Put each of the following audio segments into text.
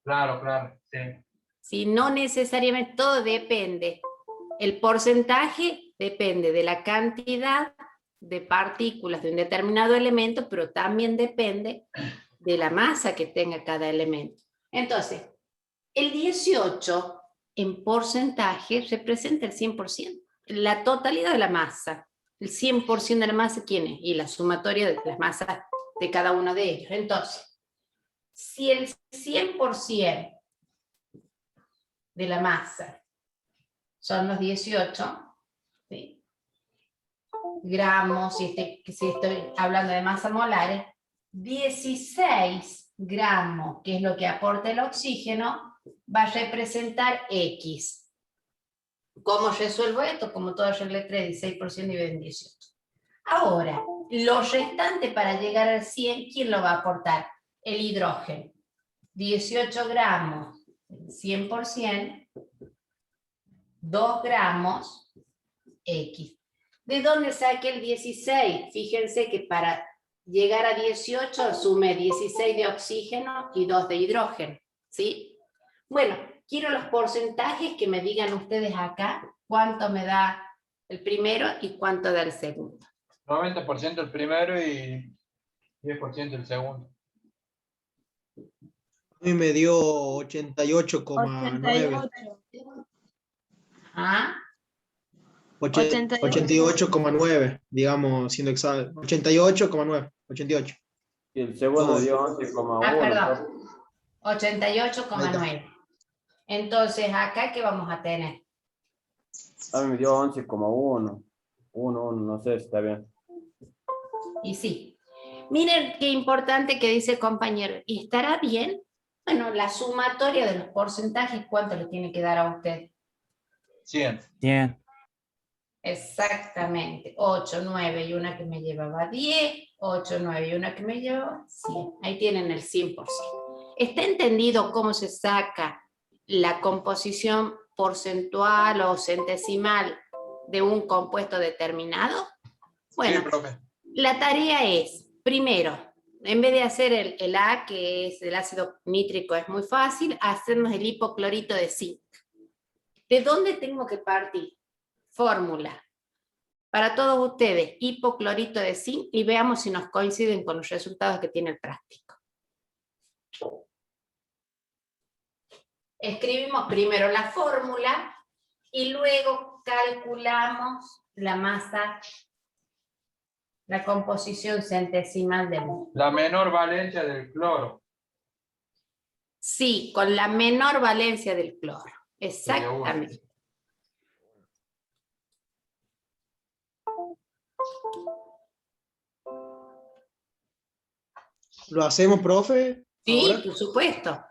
Claro, claro, sí. Si no necesariamente todo depende. El porcentaje depende de la cantidad de partículas de un determinado elemento, pero también depende de la masa que tenga cada elemento. Entonces, el 18 en porcentaje representa el 100%, la totalidad de la masa. El 100% de la masa, ¿quién es? Y la sumatoria de las masas de cada uno de ellos. Entonces, si el 100% de la masa son los 18, ¿sí? Gramos, si estoy hablando de masa molares, 16 gramos, que es lo que aporta el oxígeno, va a representar X. ¿Cómo resuelvo esto? Como toda regla 3, 16% dividido en 18. Ahora, lo restante para llegar al 100, ¿quién lo va a aportar? El hidrógeno. 18 gramos, 100%, 2 gramos, X. ¿De dónde saqué el 16? Fíjense que para llegar a 18 sume 16 de oxígeno y 2 de hidrógeno, ¿sí? Bueno, quiero los porcentajes que me digan ustedes acá, cuánto me da el primero y cuánto da el segundo. 90% el primero y 10% el segundo. A mí me dio 88,9. 88. ¿Ah? 88,9, digamos, siendo exacto. 88,9. 88. Y el segundo dio Ah, 11,1. perdón. 88,9. Entonces, ¿acá qué vamos a tener? A mí me dio 11,1. 1, no sé si está bien. Y sí. Miren qué importante que dice el compañero. ¿Y estará bien? Bueno, la sumatoria de los porcentajes, ¿cuánto le tiene que dar a usted? 100. 100. Exactamente. 8, 9 y una que me llevaba 10. 8, 9 y una que me llevaba 100. Ahí tienen el 100%. ¿Está entendido cómo se saca la composición porcentual o centesimal de un compuesto determinado? Bueno, Sí, profe. la tarea es, primero, en vez de hacer el A, que es el ácido nítrico, es muy fácil, hacernos el hipoclorito de zinc. ¿De dónde tengo que partir? Fórmula. Para todos ustedes, hipoclorito de zinc, y veamos si nos coinciden con los resultados que tiene el práctico. Escribimos primero la fórmula y luego calculamos la masa, la composición centesimal del moho. La menor valencia del cloro. Sí, con la menor valencia del cloro. Exactamente. ¿Lo hacemos, profe? Sí, ¿Ahora? por supuesto.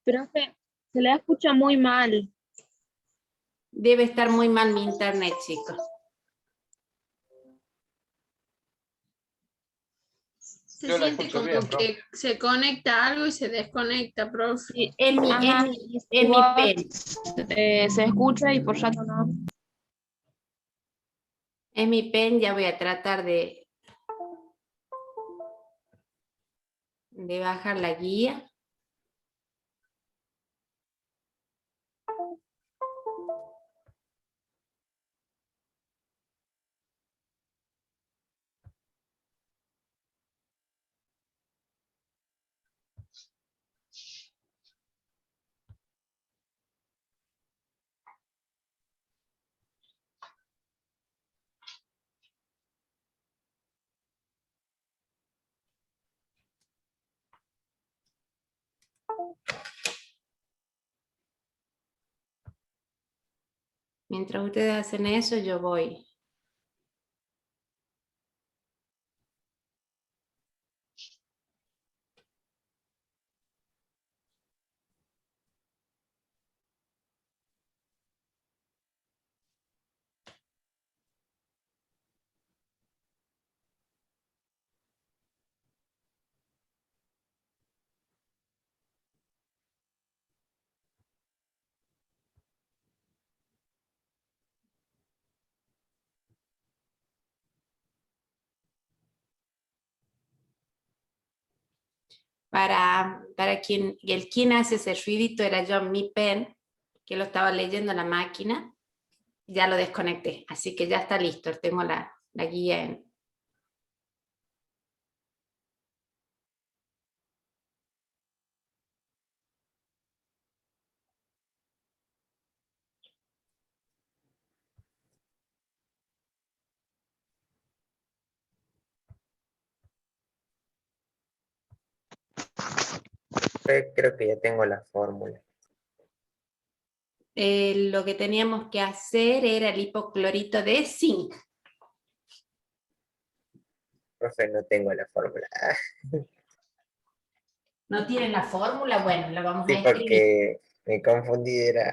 Profe, se le escucha muy mal. Debe estar muy mal mi internet, chicos. Se Yo la siente escucho como bien, profe. que se conecta algo y se desconecta, profe. Sí, en mi Igual, pen. se escucha y por rato no. En mi pen ya voy a tratar de bajar la guía. Mientras ustedes hacen eso, yo voy. Para quien hace ese ruidito era yo, mi pen, que lo estaba leyendo en la máquina. Ya lo desconecté, así que ya está listo. Tengo la guía en... Creo que ya tengo la fórmula. Lo que teníamos que hacer era el hipoclorito de zinc. Profe, no tengo la fórmula. ¿No tienen la fórmula? Bueno, la vamos Sí, a escribir. porque me confundí, era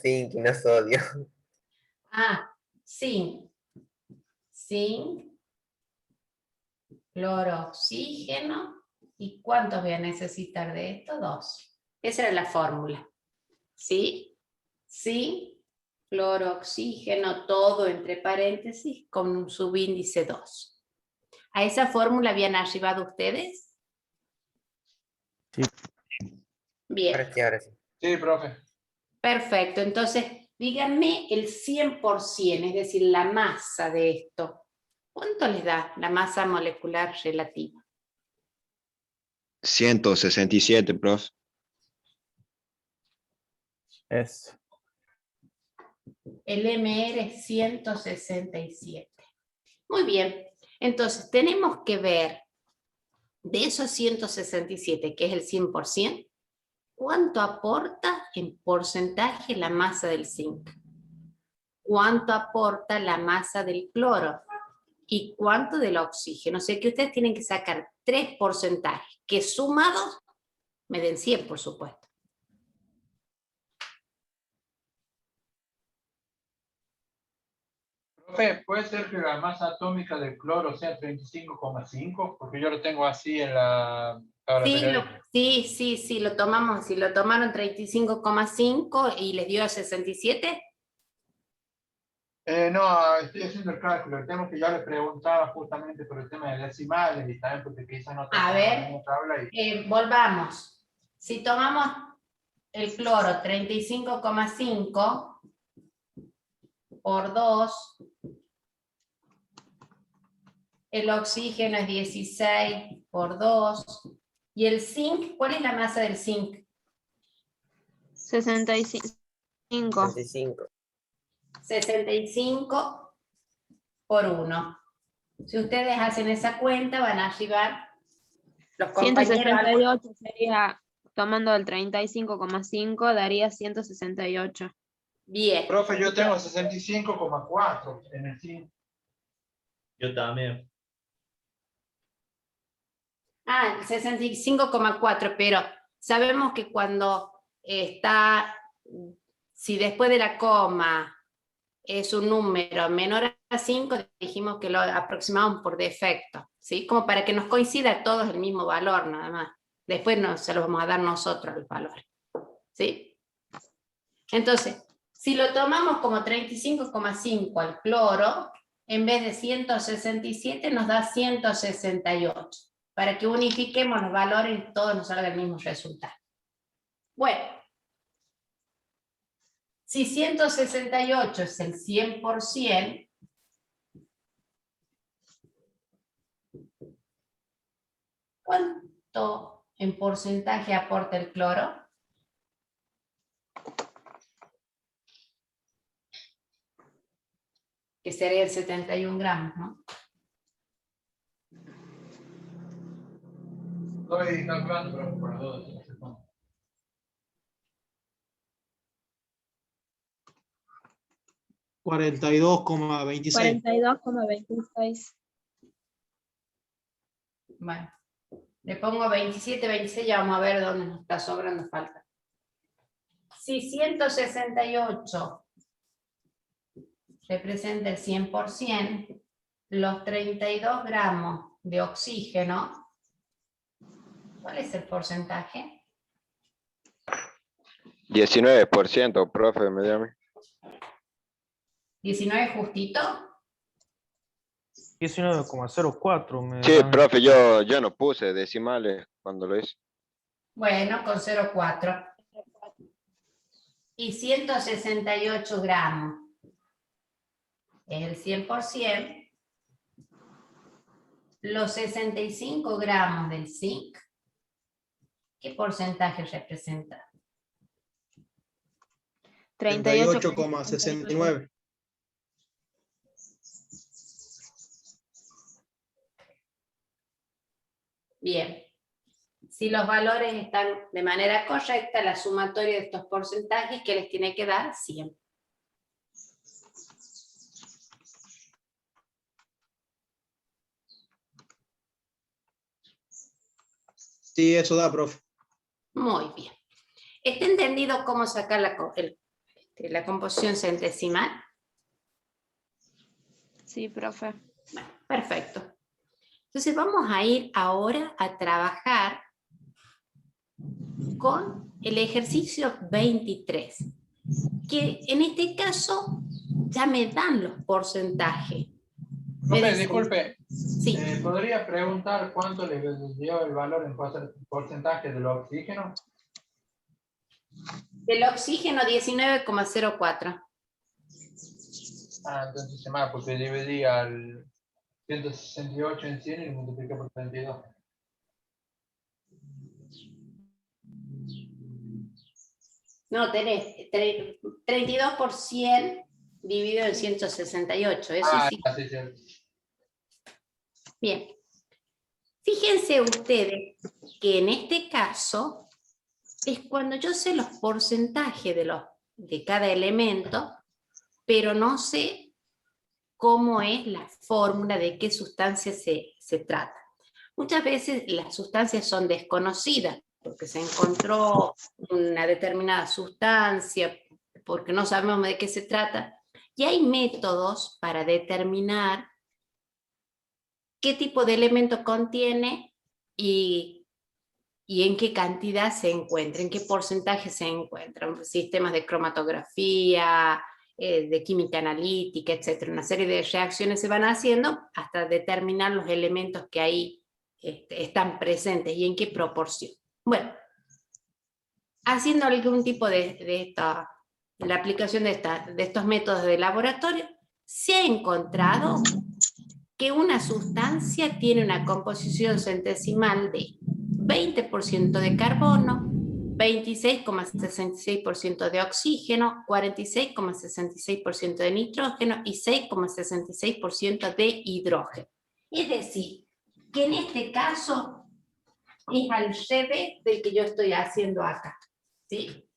zinc y no sodio. Ah, zinc. Zinc, cloro, oxígeno. ¿Y cuántos voy a necesitar de esto? 2. Esa era la fórmula. ¿Sí? Zinc, cloro, oxígeno, todo entre paréntesis con un subíndice 2. ¿A esa fórmula habían arribado ustedes? Sí. Bien. Ahora sí. Sí, profe. Perfecto, entonces díganme el 100%, es decir, la masa de esto. ¿Cuánto les da la masa molecular relativa? 167, profe. Es El MR es 167. Muy bien, entonces tenemos que ver de esos 167, que es el 100%, ¿cuánto aporta en porcentaje la masa del zinc? ¿Cuánto aporta la masa del cloro? ¿Y cuánto del oxígeno? O sea que ustedes tienen que sacar 3 porcentajes, que sumados me den 100, por supuesto. Profe, ¿puede ser que la masa atómica del cloro sea 35,5? Porque yo lo tengo así en la tabla periódica. Sí, lo tomamos. Si lo tomaron 35,5 y les dio 67. No, estoy haciendo el cálculo. El tema que yo le preguntaba justamente por el tema de decimales y también porque quizás no A tengo ver, la misma tabla. volvamos. Si tomamos el cloro 35,5 por 2, el oxígeno es 16 por 2, y el zinc, ¿cuál es la masa del zinc? 65. 25. 65 por 1. Si ustedes hacen esa cuenta, van a llevar los compañeros. 168 sería, tomando el 35,5, daría 168. Bien. Profe, yo tengo 65,4 en el 5. Yo también. Ah, el 65,4, pero sabemos que cuando está, si después de la coma es un número menor a 5, dijimos que lo aproximamos por defecto, ¿sí? Como para que nos coincida todos el mismo valor, nada más. Después se lo vamos a dar nosotros el valor, ¿sí? Entonces, si lo tomamos como 35,5 al cloro, en vez de 167 nos da 168. Para que unifiquemos los valores y todos nos salga el mismo resultado. Bueno, si 168 es el 100%, ¿cuánto en porcentaje aporta el cloro? Que sería el 71 gramos, ¿no? Estoy calculando, pero por las dudas. No sé cuánto. 42,26. 42,26. Bueno, le pongo 27, 26, ya vamos a ver dónde nos está sobrando falta. Si 168 representa el 100%, los 32 gramos de oxígeno, ¿cuál es el porcentaje? 19%, profe, me llame. 19 justito. 19,04. me Sí, dan. profe, yo no puse decimales cuando lo hice. Bueno, con 0,4. Y 168 gramos. Es el 100%. Los 65 gramos del zinc, ¿qué porcentaje representa? 38,69. Bien. Si los valores están de manera correcta, la sumatoria de estos porcentajes que les tiene que dar 100. Sí, eso da, profe. Muy bien. ¿Está entendido cómo sacar la composición centesimal? Sí, profe. Bueno, perfecto. Entonces vamos a ir ahora a trabajar con el ejercicio 23, que en este caso ya me dan los porcentajes. Profe, disculpe, Sí. ¿podría preguntar cuánto le dio el valor en porcentaje del oxígeno? Del oxígeno 19,04. Ah, entonces se me da porque dividí al 168 en 100 y lo multipliqué por 32. No, tenés 32 por 100 dividido en 168. Eso sí. Sí, cierto. Bien. Fíjense ustedes que en este caso es cuando yo sé los porcentajes de cada elemento, pero no sé cómo es la fórmula de qué sustancia se trata. Muchas veces las sustancias son desconocidas porque se encontró una determinada sustancia, porque no sabemos de qué se trata, y hay métodos para determinar qué tipo de elemento contiene y en qué cantidad se encuentra, en qué porcentaje se encuentran. Sistemas de cromatografía, de química analítica, etcétera. Una serie de reacciones se van haciendo hasta determinar los elementos que ahí están presentes y en qué proporción. Bueno, haciendo algún tipo la aplicación de estos métodos de laboratorio, se ha encontrado que una sustancia tiene una composición centesimal de 20% de carbono, 26,66% de oxígeno, 46,66% de nitrógeno y 6,66% de hidrógeno. Es decir, que en este caso es al revés del que yo estoy haciendo acá, ¿sí?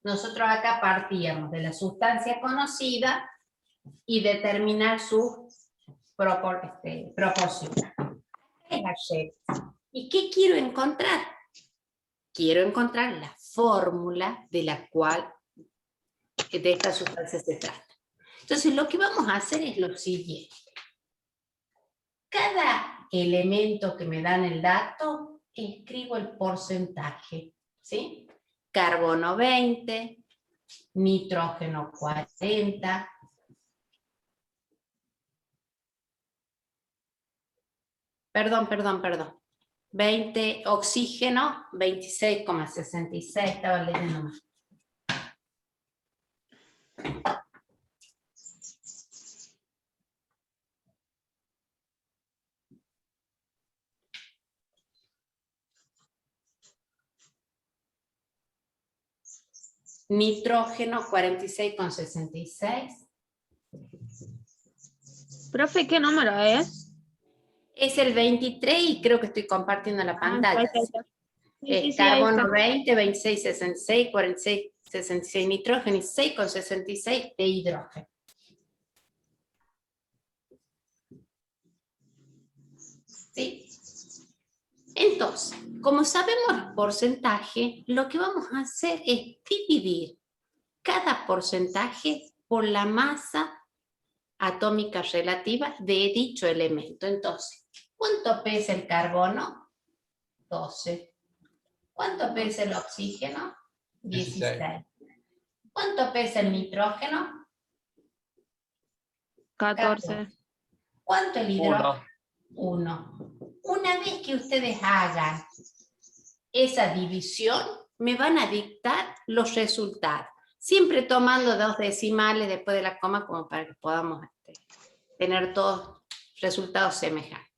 Nosotros acá partíamos de la sustancia conocida y determinar su proporción. ¿Y qué quiero encontrar? Quiero encontrar la fórmula de la cual de esta sustancia se trata. Entonces lo que vamos a hacer es lo siguiente. Cada elemento que me dan el dato, escribo el porcentaje, ¿sí? Carbono 20, nitrógeno 40, Perdón. 20, oxígeno, 26,66, estaba leyendo más. Nitrógeno, 46,66. Profe, ¿qué número es? Es el 23 y creo que estoy compartiendo la pantalla. Sí, Carbono 20, 26, 66, 46, 66 nitrógeno y 6,66 de hidrógeno. ¿Sí? Entonces, como sabemos el porcentaje, lo que vamos a hacer es dividir cada porcentaje por la masa atómica relativa de dicho elemento. Entonces, ¿cuánto pesa el carbono? 12. ¿Cuánto pesa el oxígeno? 16. ¿Cuánto pesa el nitrógeno? 14. ¿Cuánto el hidrógeno? 1. 1. Una vez que ustedes hagan esa división, me van a dictar los resultados. Siempre tomando 2 decimales después de la coma, como para que podamos tener todos resultados semejantes.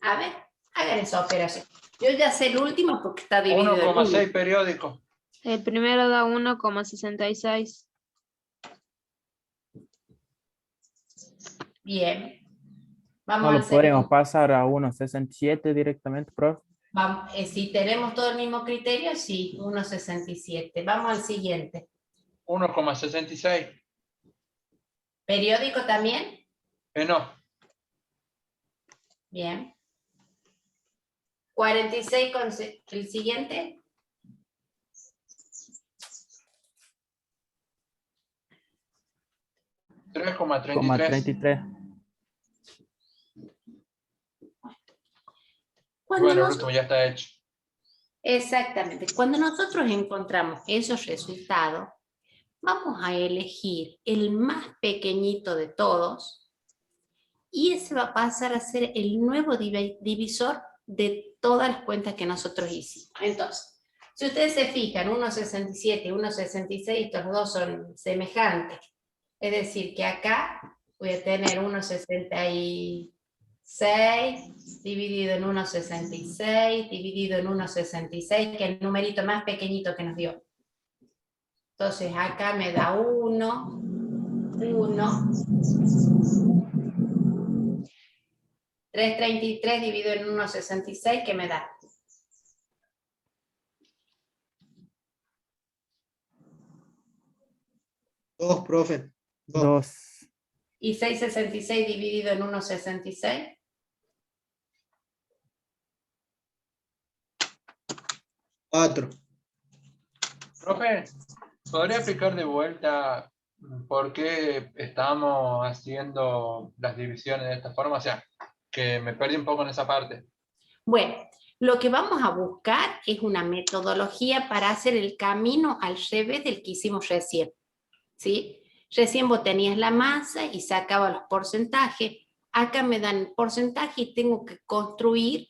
A ver, hagan esa operación. Yo ya sé el último porque está dividido en 1,6 periódico. El primero da 1,66. Bien. Vamos No al lo podemos segundo. pasar a 1.67 directamente, profe. Si tenemos todo el mismo criterio, sí, 1,67. Vamos al siguiente. 1,66. ¿Periódico también? No. Bien. 46 con el siguiente. Coma 3,33. 33. Cuando Bueno, el nosotros- último ya está hecho. Exactamente. Cuando nosotros encontramos esos resultados, vamos a elegir el más pequeñito de todos y ese va a pasar a ser el nuevo divisor de todas las cuentas que nosotros hicimos. Entonces, si ustedes se fijan, 1,67 y 1,66, estos dos son semejantes. Es decir, que acá voy a tener 1,66 dividido en 1,66 dividido en 1,66, que es el numerito más pequeñito que nos dio. Entonces acá me da 1, 1. 333 dividido en 1,66, ¿qué me da? Dos, profe. 2. ¿Y 666 dividido en 1,66? Cuatro. Profe, ¿podría explicar de vuelta por qué estamos haciendo las divisiones de esta forma? O sea, que me perdí un poco en esa parte. Bueno, lo que vamos a buscar es una metodología para hacer el camino al revés del que hicimos recién, ¿sí? Recién vos tenías la masa y sacaba los porcentajes. Acá me dan el porcentaje y tengo que construir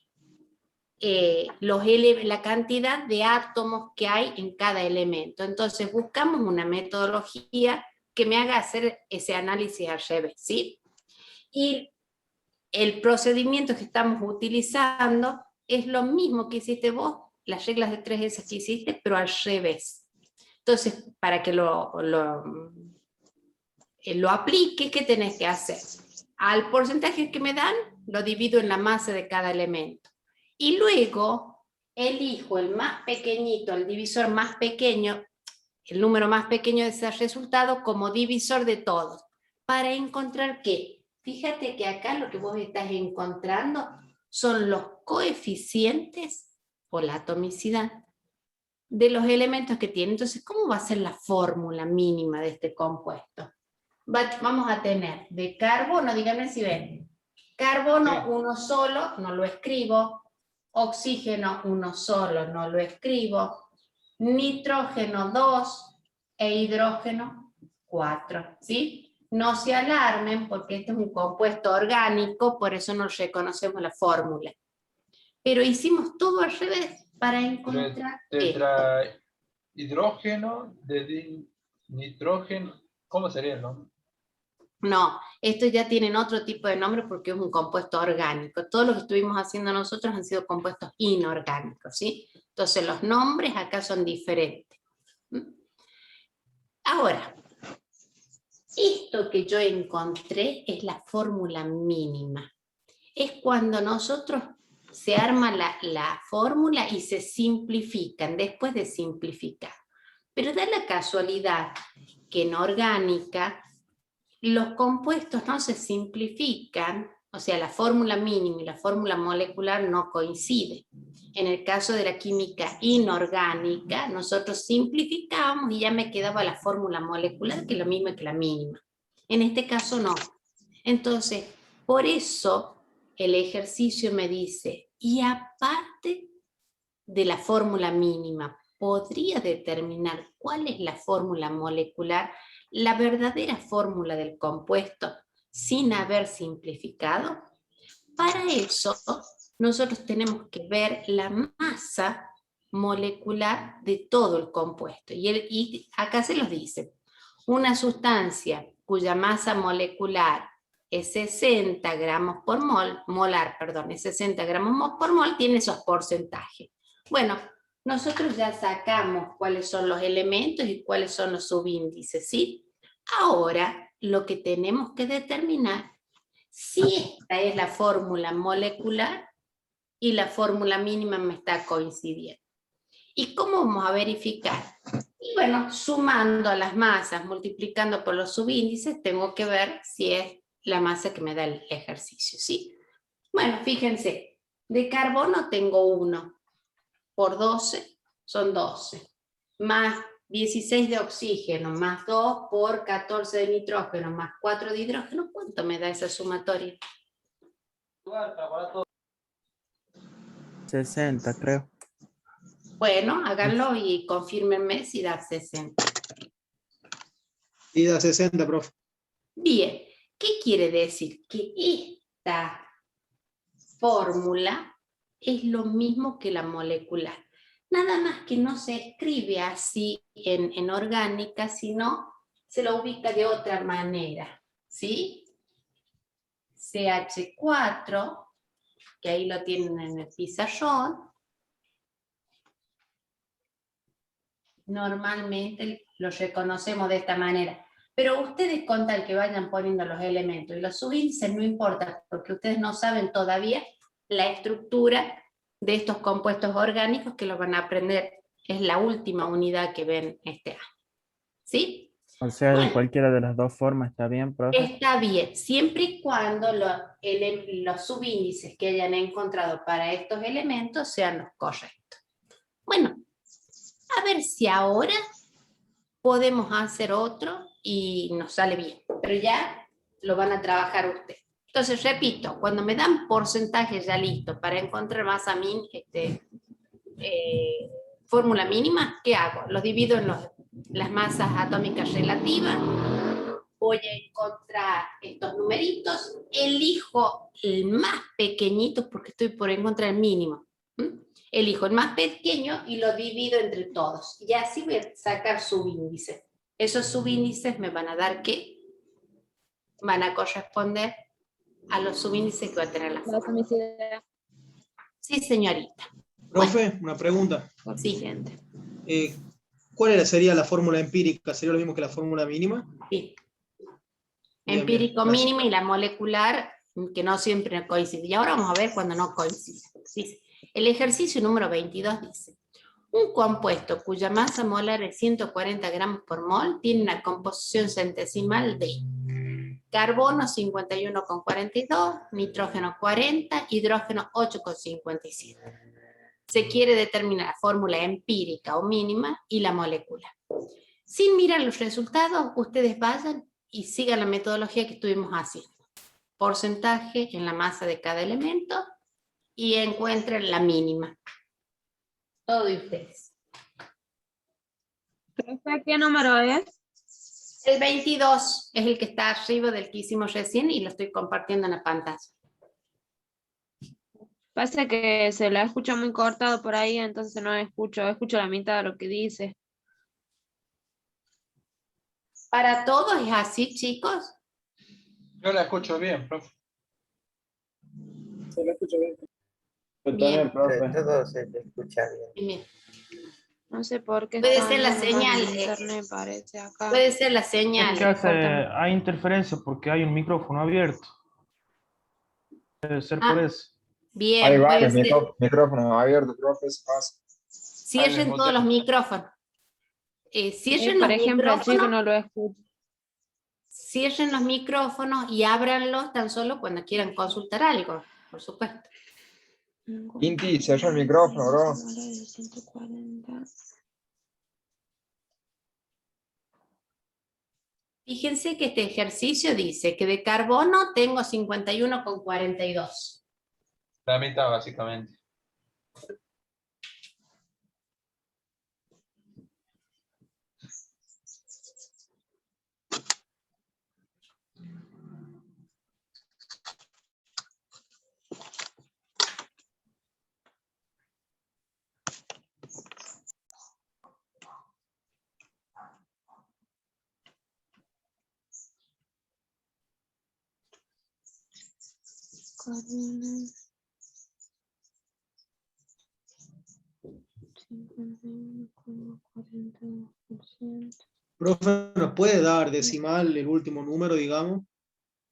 la cantidad de átomos que hay en cada elemento. Entonces buscamos una metodología que me haga hacer ese análisis al revés, ¿sí? Y el procedimiento que estamos utilizando es lo mismo que hiciste vos, las reglas de 3S que hiciste, pero al revés. Entonces, para que lo apliques, ¿qué tenés que hacer? Al porcentaje que me dan, lo divido en la masa de cada elemento. Y luego elijo el más pequeñito, el divisor más pequeño, el número más pequeño de ese resultado como divisor de todos. Para encontrar qué. Fíjate que acá lo que vos estás encontrando son los coeficientes o la atomicidad de los elementos que tiene. Entonces, ¿cómo va a ser la fórmula mínima de este compuesto? Vamos a tener de carbono, díganme si ven, carbono Sí. uno solo, no lo escribo, oxígeno uno solo, no lo escribo, nitrógeno 2 e hidrógeno 4, ¿sí? No se alarmen porque este es un compuesto orgánico, por eso no reconocemos la fórmula. Pero hicimos todo al revés para encontrar Hidrógeno de nitrógeno. ¿Cómo sería el nombre? No, estos ya tienen otro tipo de nombre porque es un compuesto orgánico. Todo lo que estuvimos haciendo nosotros han sido compuestos inorgánicos, ¿sí? Entonces los nombres acá son diferentes. Ahora, esto que yo encontré es la fórmula mínima. Es cuando nosotros se arma la fórmula y se simplifican, después de simplificar. Pero da la casualidad que en orgánica los compuestos no se simplifican, o sea, la fórmula mínima y la fórmula molecular no coinciden. En el caso de la química inorgánica, nosotros simplificábamos y ya me quedaba la fórmula molecular, que es lo mismo que la mínima. En este caso no. Entonces, por eso el ejercicio me dice, y aparte de la fórmula mínima, ¿podría determinar cuál es la fórmula molecular? La verdadera fórmula del compuesto. sin haber simplificado? Para eso, nosotros tenemos que ver la masa molecular de todo el compuesto. Y acá se los dice. Una sustancia cuya masa molecular es 60 gramos por mol, es 60 gramos por mol, tiene esos porcentajes. Bueno, nosotros ya sacamos cuáles son los elementos y cuáles son los subíndices, ¿sí? Ahora, lo que tenemos que determinar si esta es la fórmula molecular y la fórmula mínima me está coincidiendo. ¿Y cómo vamos a verificar? Y bueno, sumando a las masas, multiplicando por los subíndices, tengo que ver si es la masa que me da el ejercicio, ¿sí? Bueno, fíjense, de carbono tengo 1 por 12, son 12, más 16 de oxígeno, más 2 por 14 de nitrógeno, más 4 de hidrógeno, ¿cuánto me da esa sumatoria? 60, creo. Bueno, háganlo y confírmenme si da 60. Y da 60, profe. Bien, ¿qué quiere decir? Que esta fórmula es lo mismo que la molecular. Nada más que no se escribe así en orgánica, sino se lo ubica de otra manera, ¿sí? CH4, que ahí lo tienen en el pizarrón. Normalmente lo reconocemos de esta manera. Pero ustedes con tal que vayan poniendo los elementos y los subíndices no importa, porque ustedes no saben todavía la estructura de estos compuestos orgánicos que lo van a aprender. Es la última unidad que ven este año. ¿Sí? O sea, de Bueno, cualquiera de las dos formas está bien, profe. está bien, siempre y cuando los subíndices que hayan encontrado para estos elementos sean los correctos. Bueno, a ver si ahora podemos hacer otro y nos sale bien, pero ya lo van a trabajar ustedes. Entonces, repito, cuando me dan porcentajes ya listos para encontrar masa fórmula mínima, ¿qué hago? Los divido en las masas atómicas relativas, voy a encontrar estos numeritos, elijo el más pequeñito porque estoy por encontrar el mínimo. Elijo el más pequeño y lo divido entre todos. Y así voy a sacar subíndices. Esos subíndices me van a dar ¿qué? Van a corresponder a los subíndices que va a tener la La fórmula. comicidad. Sí, señorita. Profe, una pregunta. Siguiente. Sería la fórmula empírica? ¿Sería lo mismo que la fórmula mínima? Sí. Bien, Empírico bien, gracias. mínimo y la molecular, que no siempre coincide. Y ahora vamos a ver cuando no coincide. Sí. El ejercicio número 22 dice: un compuesto cuya masa molar es 140 gramos por mol tiene una composición centesimal de carbono 51,42, nitrógeno 40, hidrógeno 8,57. Se quiere determinar la fórmula empírica o mínima y la molecular. Sin mirar los resultados, ustedes vayan y sigan la metodología que estuvimos haciendo. Porcentaje en la masa de cada elemento y encuentren la mínima. Todo de ustedes. Profe, ¿qué número es? El 22 es el que está arriba del que hicimos recién y lo estoy compartiendo en la pantalla. Pasa que se la escucha muy cortado por ahí, entonces no escucho la mitad de lo que dice. ¿Para todos es así, chicos? Yo la escucho bien, profe. Se lo escucho bien. Yo Bien. también, profe. Todo se te escucha bien. Bien. No sé por qué. Puede está ser la andando mal señal, el internet, parece acá. Puede ser la señal. Es que hay interferencia porque hay un micrófono abierto. Debe ser por eso. Bien, Ahí va, puede el ser. micrófono abierto, profe, eso pasa. Cierren todos los micrófonos. Cierren Por los ejemplo, el chico micrófonos. no lo escucha. Cierren los micrófonos y ábranlos tan solo cuando quieran consultar algo, por supuesto. Inti, cierra el micrófono, bro. 140. Fíjense que este ejercicio dice que de carbono tengo 51,42. La mitad, básicamente. carbono. 51,42%. Profe, ¿nos puede dar decimal el último número, digamos?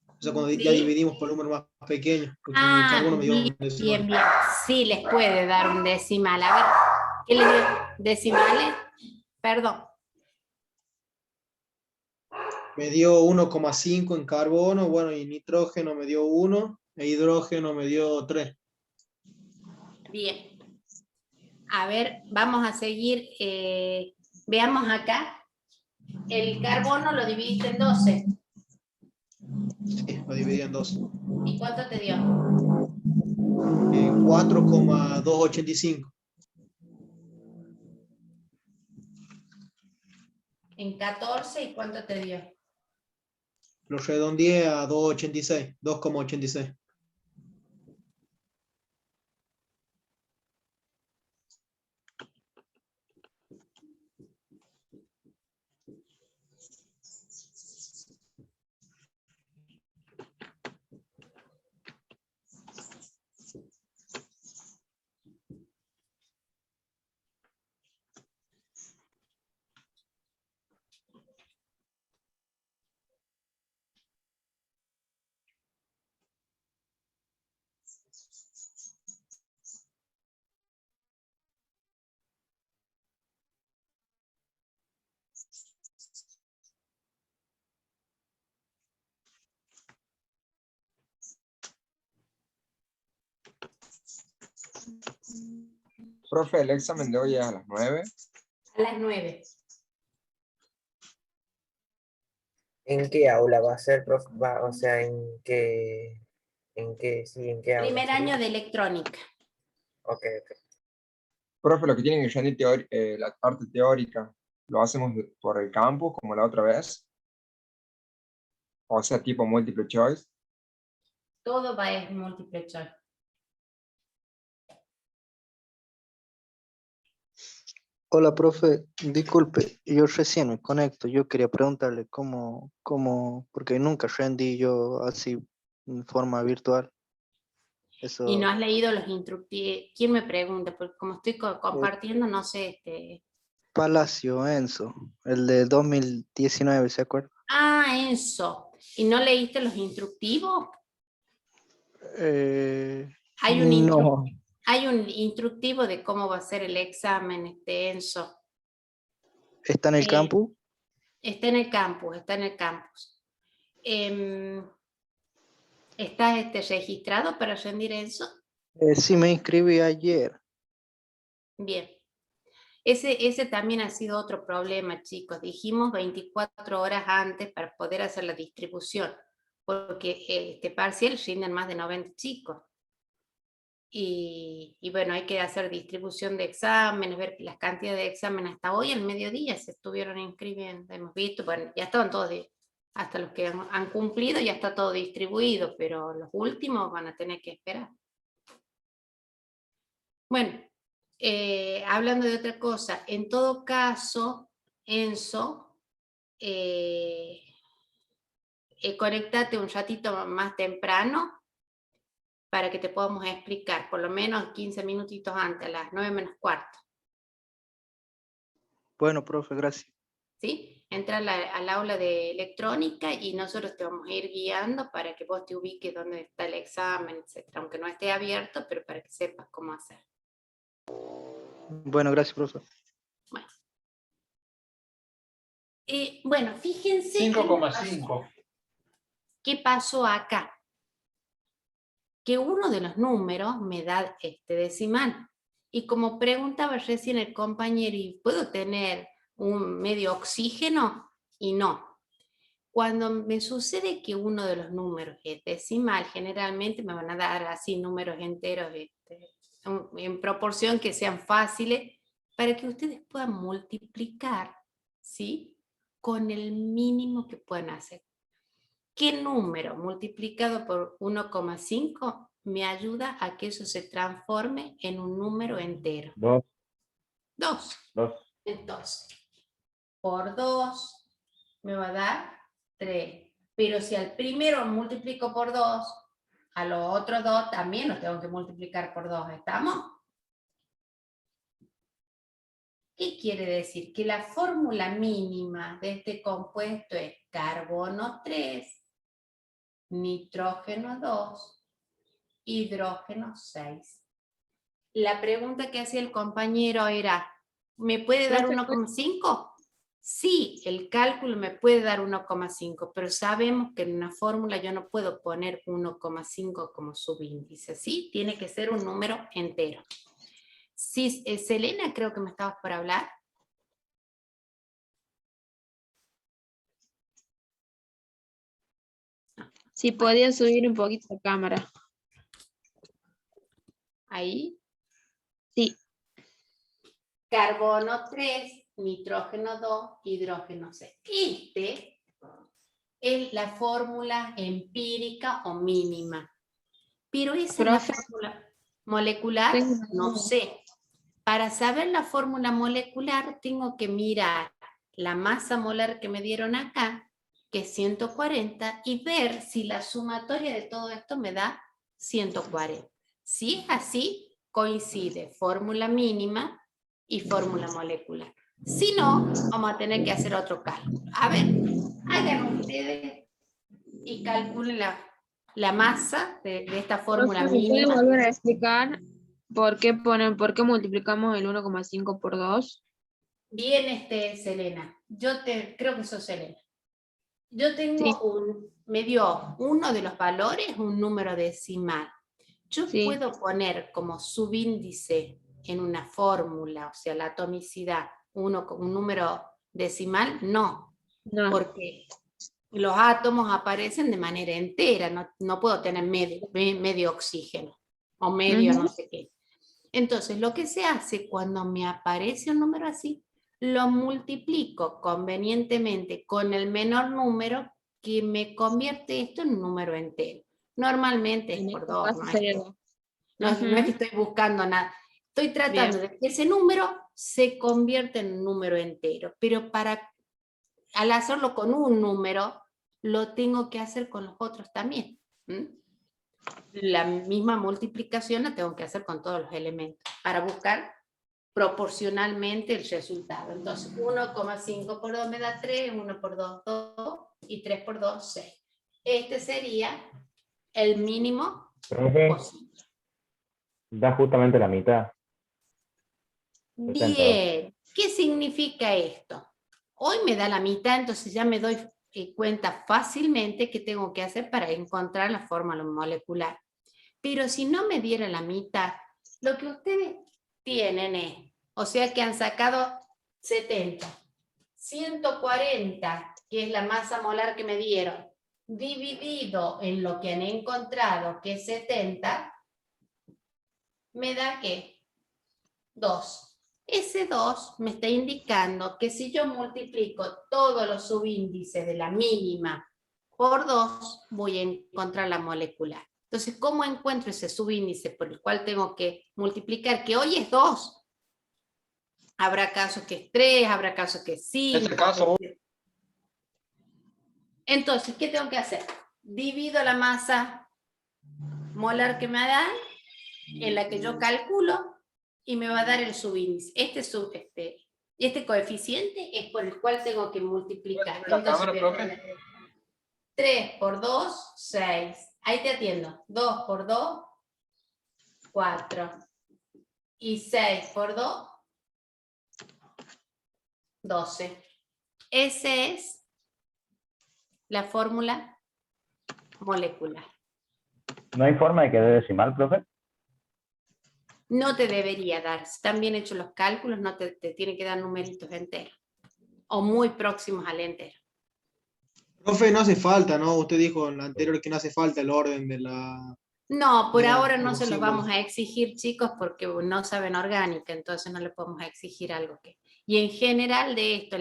O sea, cuando ya Sí. dividimos por números más pequeños. Porque el Ah, carbono me dio un bien, decimal. bien, bien. Sí, les puede dar un decimal. A ver, ¿qué le dio? ¿Decimales? Perdón. Me dio 1,5 en carbono, bueno, y nitrógeno me dio 1, e hidrógeno me dio 3. Bien. A ver, vamos a seguir. Veamos acá. El carbono lo dividiste en 12. Sí, lo dividí en 2. ¿Y cuánto te dio? 4,285. En 14, ¿y cuánto te dio? Lo redondeé a 2,86. 2,86. Profe, el examen de hoy es a las 9. A las 9. ¿En qué aula va a ser, profe? O sea, sí, en qué aula Primer sería? año de electrónica. Ok, ok. Profe, lo que tienen que rendir la parte teórica, ¿lo hacemos por el campus como la otra vez? O sea, tipo multiple choice. Todo va a múltiple choice. Hola, profe. Disculpe, yo recién me conecto. Yo quería preguntarle porque nunca rendí yo así en forma virtual. Y Eso, no has leído los instructivos. ¿Quién me pregunta? Porque como estoy eh, compartiendo, no sé. Palacio Enzo, el de 2019, ¿se acuerda? Ah, eso. ¿Y no leíste los instructivos? Hay un, No, hay un instructivo de cómo va a ser el examen, Enzo. ¿está en el campus? Está en el campus, está en el campus. ¿Estás registrado para rendir Enzo? Sí, me inscribí ayer. Bien. Ese también ha sido otro problema, chicos. Dijimos 24 horas antes para poder hacer la distribución, porque este parcial rinden más de 90 chicos. Y bueno, hay que hacer distribución de exámenes, ver las cantidades de exámenes. Hasta hoy al mediodía se estuvieron inscribiendo. Hemos visto, bueno, ya estaban todos, hasta los que han cumplido ya está todo distribuido, pero los últimos van a tener que esperar. Bueno, hablando de otra cosa, en todo caso, Enzo, conéctate un ratito más temprano para que te podamos explicar, por lo menos 15 minutitos antes, a las 9:45. Bueno, profe, gracias. ¿Sí? Entra al aula de electrónica y nosotros te vamos a ir guiando para que vos te ubiques dónde está el examen, etc. Aunque no esté abierto, pero para que sepas cómo hacer. Bueno, gracias, profe. Bueno, fíjense 5,5. qué pasó acá. Que uno de los números me da este decimal. Y como preguntaba recién el compañero, ¿y puedo tener un medio oxígeno? Y no. Cuando me sucede que uno de los números es decimal, generalmente me van a dar así números enteros en proporción que sean fáciles para que ustedes puedan multiplicar, ¿sí? Con el mínimo que puedan hacer. ¿Qué número multiplicado por 1,5 me ayuda a que eso se transforme en un número entero? 2. 2. Entonces, por 2 me va a dar 3. Pero si al primero multiplico por 2, a los otros dos también los tengo que multiplicar por 2, ¿estamos? ¿Qué quiere decir? Que la fórmula mínima de este compuesto es carbono 3, nitrógeno 2, hidrógeno 6. La pregunta que hacía el compañero era, ¿me puede dar 1,5? Sí, el cálculo me puede dar 1,5, pero sabemos que en una fórmula yo no puedo poner 1,5 como subíndice, ¿sí? Tiene que ser un número entero. Sí, Selena, creo que me estabas por hablar. Si podía subir un poquito la cámara. Ahí. Sí. Carbono 3, nitrógeno 2, hidrógeno 6. Este es la fórmula empírica o mínima. Pero esa es la fórmula molecular, no sé. Para saber la fórmula molecular tengo que mirar la masa molar que me dieron acá, que es 140, y ver si la sumatoria de todo esto me da 140. Si es así, coincide fórmula mínima y fórmula molecular. Si no, vamos a tener que hacer otro cálculo. A ver, hagan ustedes y calculen la masa de esta fórmula ¿Me puede mínima. volver a explicar por qué multiplicamos el 1,5 por 2? Bien, Selena. Creo que sos Selena. Yo tengo me dio uno de los valores, un número decimal. Yo puedo poner como subíndice en una fórmula, o sea, la atomicidad, un número decimal, no. Porque los átomos aparecen de manera entera, no puedo tener medio oxígeno o medio no sé qué. Entonces, lo que se hace cuando me aparece un número así, lo multiplico convenientemente con el menor número que me convierte esto en un número entero. Normalmente es por 2, no es que estoy buscando nada. Estoy tratando de que ese número se convierta en un número entero, pero al hacerlo con un número, lo tengo que hacer con los otros también. La misma multiplicación la tengo que hacer con todos los elementos para buscar proporcionalmente el resultado. Entonces, 1,5 por 2 me da 3, 1 por 2, 2, y 3 por 2, 6. Este sería el mínimo posible. Da justamente la mitad. Bien, ¿qué significa esto? Hoy me da la mitad, entonces ya me doy cuenta fácilmente qué tengo que hacer para encontrar la fórmula molecular. Pero si no me diera la mitad, lo que ustedes tienen es, o sea que han sacado 70, 140, que es la masa molar que me dieron, dividido en lo que han encontrado, que es 70, me da ¿qué? 2. Ese 2 me está indicando que si yo multiplico todos los subíndices de la mínima por 2, voy a encontrar la molecular. Entonces, ¿cómo encuentro ese subíndice por el cual tengo que multiplicar? Que hoy es 2. Habrá casos que es 3, habrá casos que es 5. Entonces, ¿qué tengo que hacer? Divido la masa molar que me dan, en la que yo calculo, y me va a dar el subíndice. Este coeficiente es por el cual tengo que multiplicar. Entonces, 3 por 2, 6. Ahí te atiendo. 2 por 2, 4. Y 6 por 2, 12. Esa es la fórmula molecular. ¿No hay forma de que dé decimal, profe? No te debería dar. Si están bien hechos los cálculos, no te tiene que dar numeritos enteros. O muy próximos al entero. Profe, no hace falta, ¿no? Usted dijo en la anterior que no hace falta el orden de la... No, por No, ahora no no se los sé, vamos a exigir, chicos, porque no saben orgánica, entonces no le podemos exigir algo que... Y en general de esto,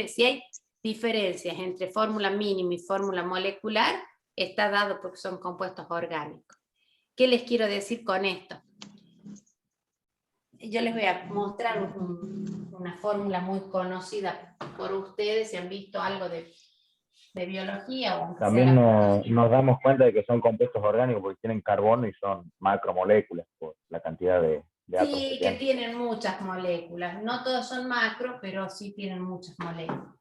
si hay diferencias entre fórmula mínima y fórmula molecular, está dado porque son compuestos orgánicos. ¿Qué les quiero decir con esto? Yo les voy a mostrar una fórmula muy conocida por ustedes, si han visto algo de de biología o aunque sea También la nos damos cuenta de que son compuestos orgánicos porque tienen carbono y son macromoléculas por la cantidad de átomos sí, que que tienen. tienen muchas moléculas. No todos son macro, pero sí tienen muchas moléculas.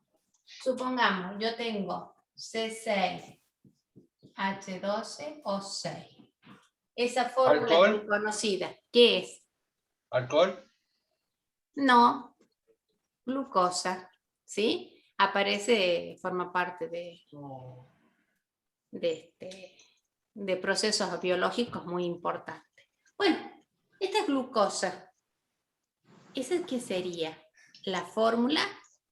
Supongamos, yo tengo C6, H12 o 6. Esa fórmula es ¿Alcohol? muy conocida. ¿Qué es? ¿Alcohol? No, glucosa, ¿sí? Aparece, forma parte de procesos biológicos muy importantes. Bueno, esta es glucosa. ¿Esa qué sería? La fórmula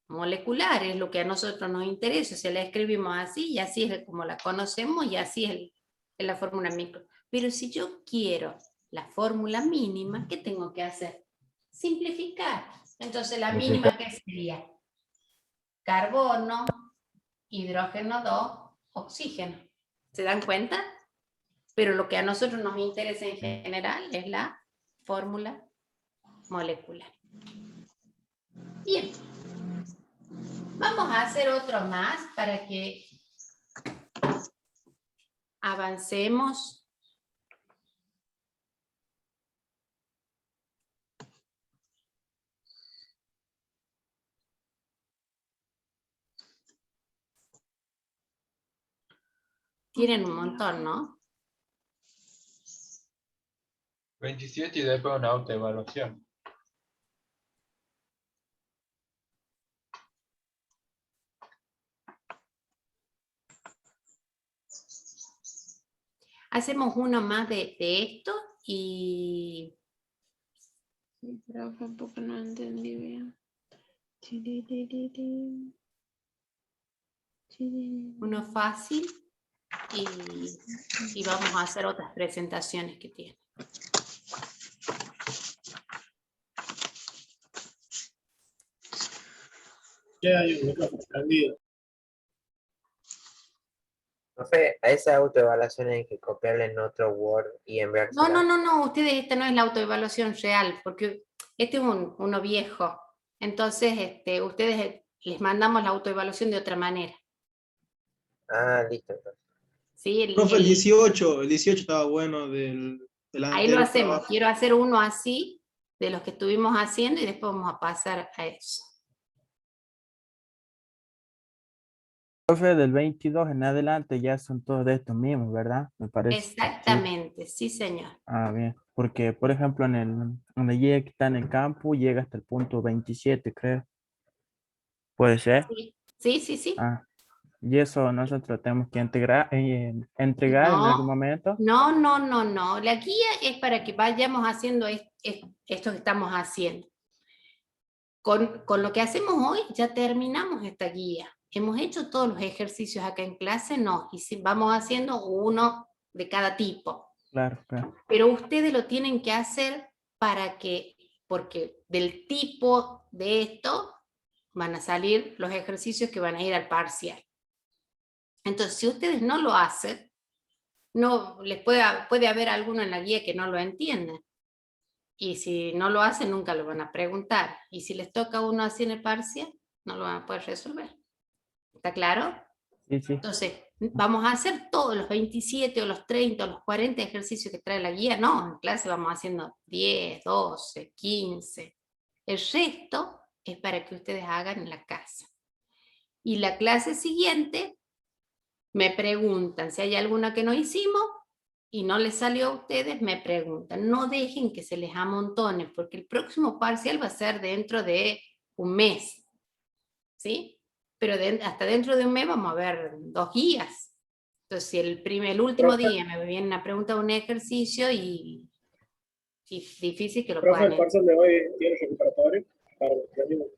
molecular, es lo que a nosotros nos interesa. Si la escribimos así, y así es como la conocemos, y así es la fórmula micro. Pero si yo quiero la fórmula mínima, ¿qué tengo que hacer? Simplificar. Entonces, la mínima, ¿qué sería? Carbono, hidrógeno 2, oxígeno. ¿Se dan cuenta? Pero lo que a nosotros nos interesa en general es la fórmula molecular. Bien. Vamos a hacer otro más para que avancemos. Tienen un montón, ¿no? 27 y después una autoevaluación. Hacemos uno más de esto y... Sí, pero tampoco no entendí bien. uno fácil y vamos a hacer otras presentaciones que tiene. Ya hay un micrófono prendido. Profe, a esa autoevaluación hay que copiarla en otro Word y enviársela. No, ustedes, esta no es la autoevaluación real, porque este es uno viejo. Entonces, ustedes les mandamos la autoevaluación de otra manera. Ah, listo. ¿Sí? Profe, el 18 estaba bueno del Ahí lo anterior hacemos. trabajo. Quiero hacer uno así, de los que estuvimos haciendo, y después vamos a pasar a eso. Profe, del 22 en adelante ya son todos de estos mismos, ¿verdad? Me parece. Sí. Exactamente, sí, señor. Ah, bien. Porque, por ejemplo, donde llega que está en el campo, llega hasta el punto 27, creo. ¿Puede ser? Sí. Ah, y eso nosotros tenemos que entregar en algún momento. No. La guía es para que vayamos haciendo esto que estamos haciendo. Con lo que hacemos hoy ya terminamos esta guía. ¿Hemos hecho todos los ejercicios acá en clase? No. Y si vamos haciendo uno de cada tipo. Claro, claro. Pero ustedes lo tienen que hacer porque del tipo de esto van a salir los ejercicios que van a ir al parcial. Entonces, si ustedes no lo hacen, puede haber alguno en la guía que no lo entienda. Y si no lo hacen, nunca lo van a preguntar. Y si les toca uno así en el parcial, no lo van a poder resolver. ¿Está claro? Sí, sí. Entonces, ¿vamos a hacer todos los 27 o los 30 o los 40 ejercicios que trae la guía? No, en clase vamos haciendo 10, 12, 15. El resto es para que ustedes hagan en la casa. Y la clase siguiente me preguntan si hay alguna que no hicimos y no les salió a ustedes, me preguntan. No dejen que se les amontone, porque el próximo parcial va a ser dentro de un mes. ¿Sí? Pero hasta dentro de un mes vamos a ver 2 guías. Entonces, si el último día me viene una pregunta de un ejercicio y difícil que lo Profe, puedan... ¿el parcial de hoy tiene recuperatorio?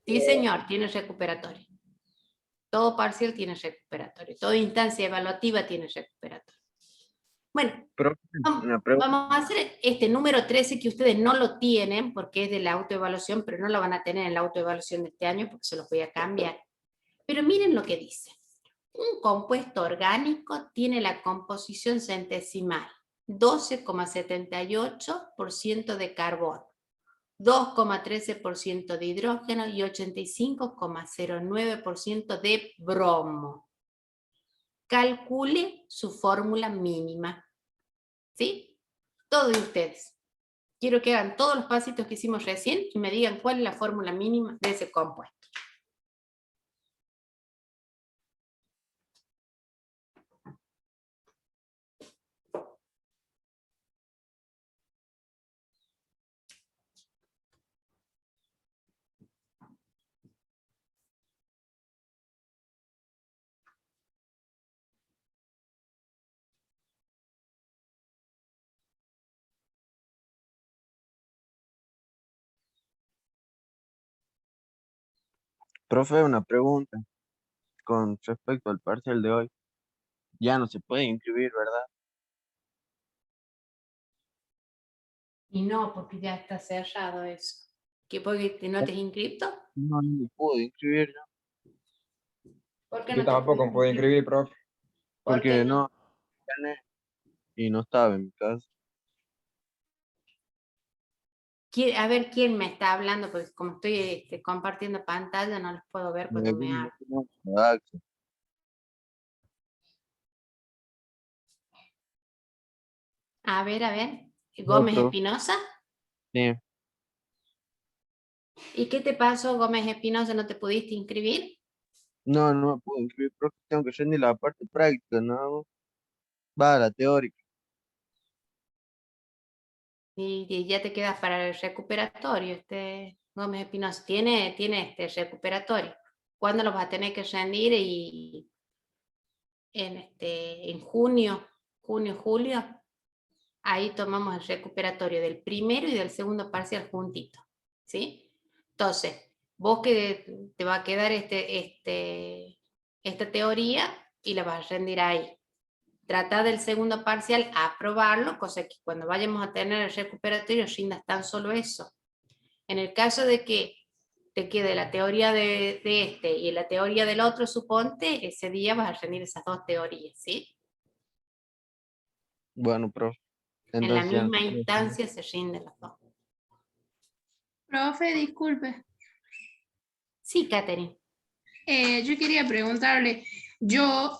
Sí, señor, tiene recuperatorio. Todo parcial tiene recuperatorio. Toda instancia evaluativa tiene recuperatorio. Bueno, vamos a hacer este número 13 que ustedes no lo tienen porque es de la autoevaluación, pero no lo van a tener en la autoevaluación de este año porque se los voy a cambiar. Pero miren lo que dice. Un compuesto orgánico tiene la composición centesimal 12,78% de carbono, 2,13% de hidrógeno y 85,09% de bromo. calcule su fórmula mínima. ¿Sí? Todos ustedes. Quiero que hagan todos los pasitos que hicimos recién y me digan cuál es la fórmula mínima de ese compuesto. Profe, una pregunta con respecto al parcial de hoy. Ya no se puede inscribir, ¿verdad? Y no, porque ya está cerrado eso. ¿Qué porque no te has inscrito? No, no me pude inscribir yo, ¿Por qué Yo no te tampoco me puedo inscribir, profe. ¿Por qué porque no? no gané y no estaba en mi casa. A ver quién me está hablando, porque como estoy compartiendo pantalla, no los puedo ver cuando me hablan. A ver. Gómez Otro. Espinosa. Sí, ¿Y qué te pasó, Gómez Espinosa? ¿No te pudiste inscribir? no me pude inscribir, profe, tengo que rendir la parte práctica, ¿no? Va, la teórica. Y ya te quedas para el recuperatorio, Gómez Espinosa. Tiene este recuperatorio. ¿Cuándo lo vas a tener que rendir? Y en junio, julio, ahí tomamos el recuperatorio del primero y del segundo parcial juntito, ¿sí? Entonces, vos que te va a quedar esta teoría y la vas a rendir ahí. Trata del segundo parcial a aprobarlo, cosa que cuando vayamos a tener el recuperatorio rindas tan solo eso. En el caso de que te quede la teoría de este y la teoría del otro, suponte, ese día vas a rendir esas dos teorías, ¿sí? Bueno, profe, En la entonces ya no misma se puede inscribir. instancia se rinden las dos. Profe, disculpe. Sí, Catherine. Yo quería preguntarle, yo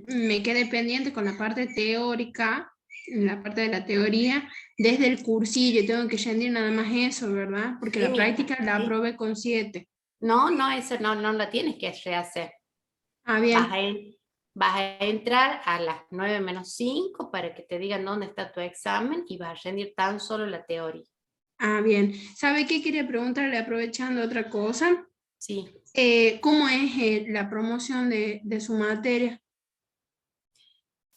me quedé pendiente con la parte teórica, la parte de la teoría, desde el cursillo, tengo que rendir nada más eso, ¿verdad? Porque Sí, la mija, práctica la sí. aprobé con 7. No, eso no la tienes que rehacer. Ah, bien. Vas a entrar a las 9 menos 5 para que te digan dónde está tu examen y vas a rendir tan solo la teoría. Ah, bien. ¿Sabe qué quería preguntarle aprovechando otra cosa? Sí. ¿Cómo es la promoción de su materia?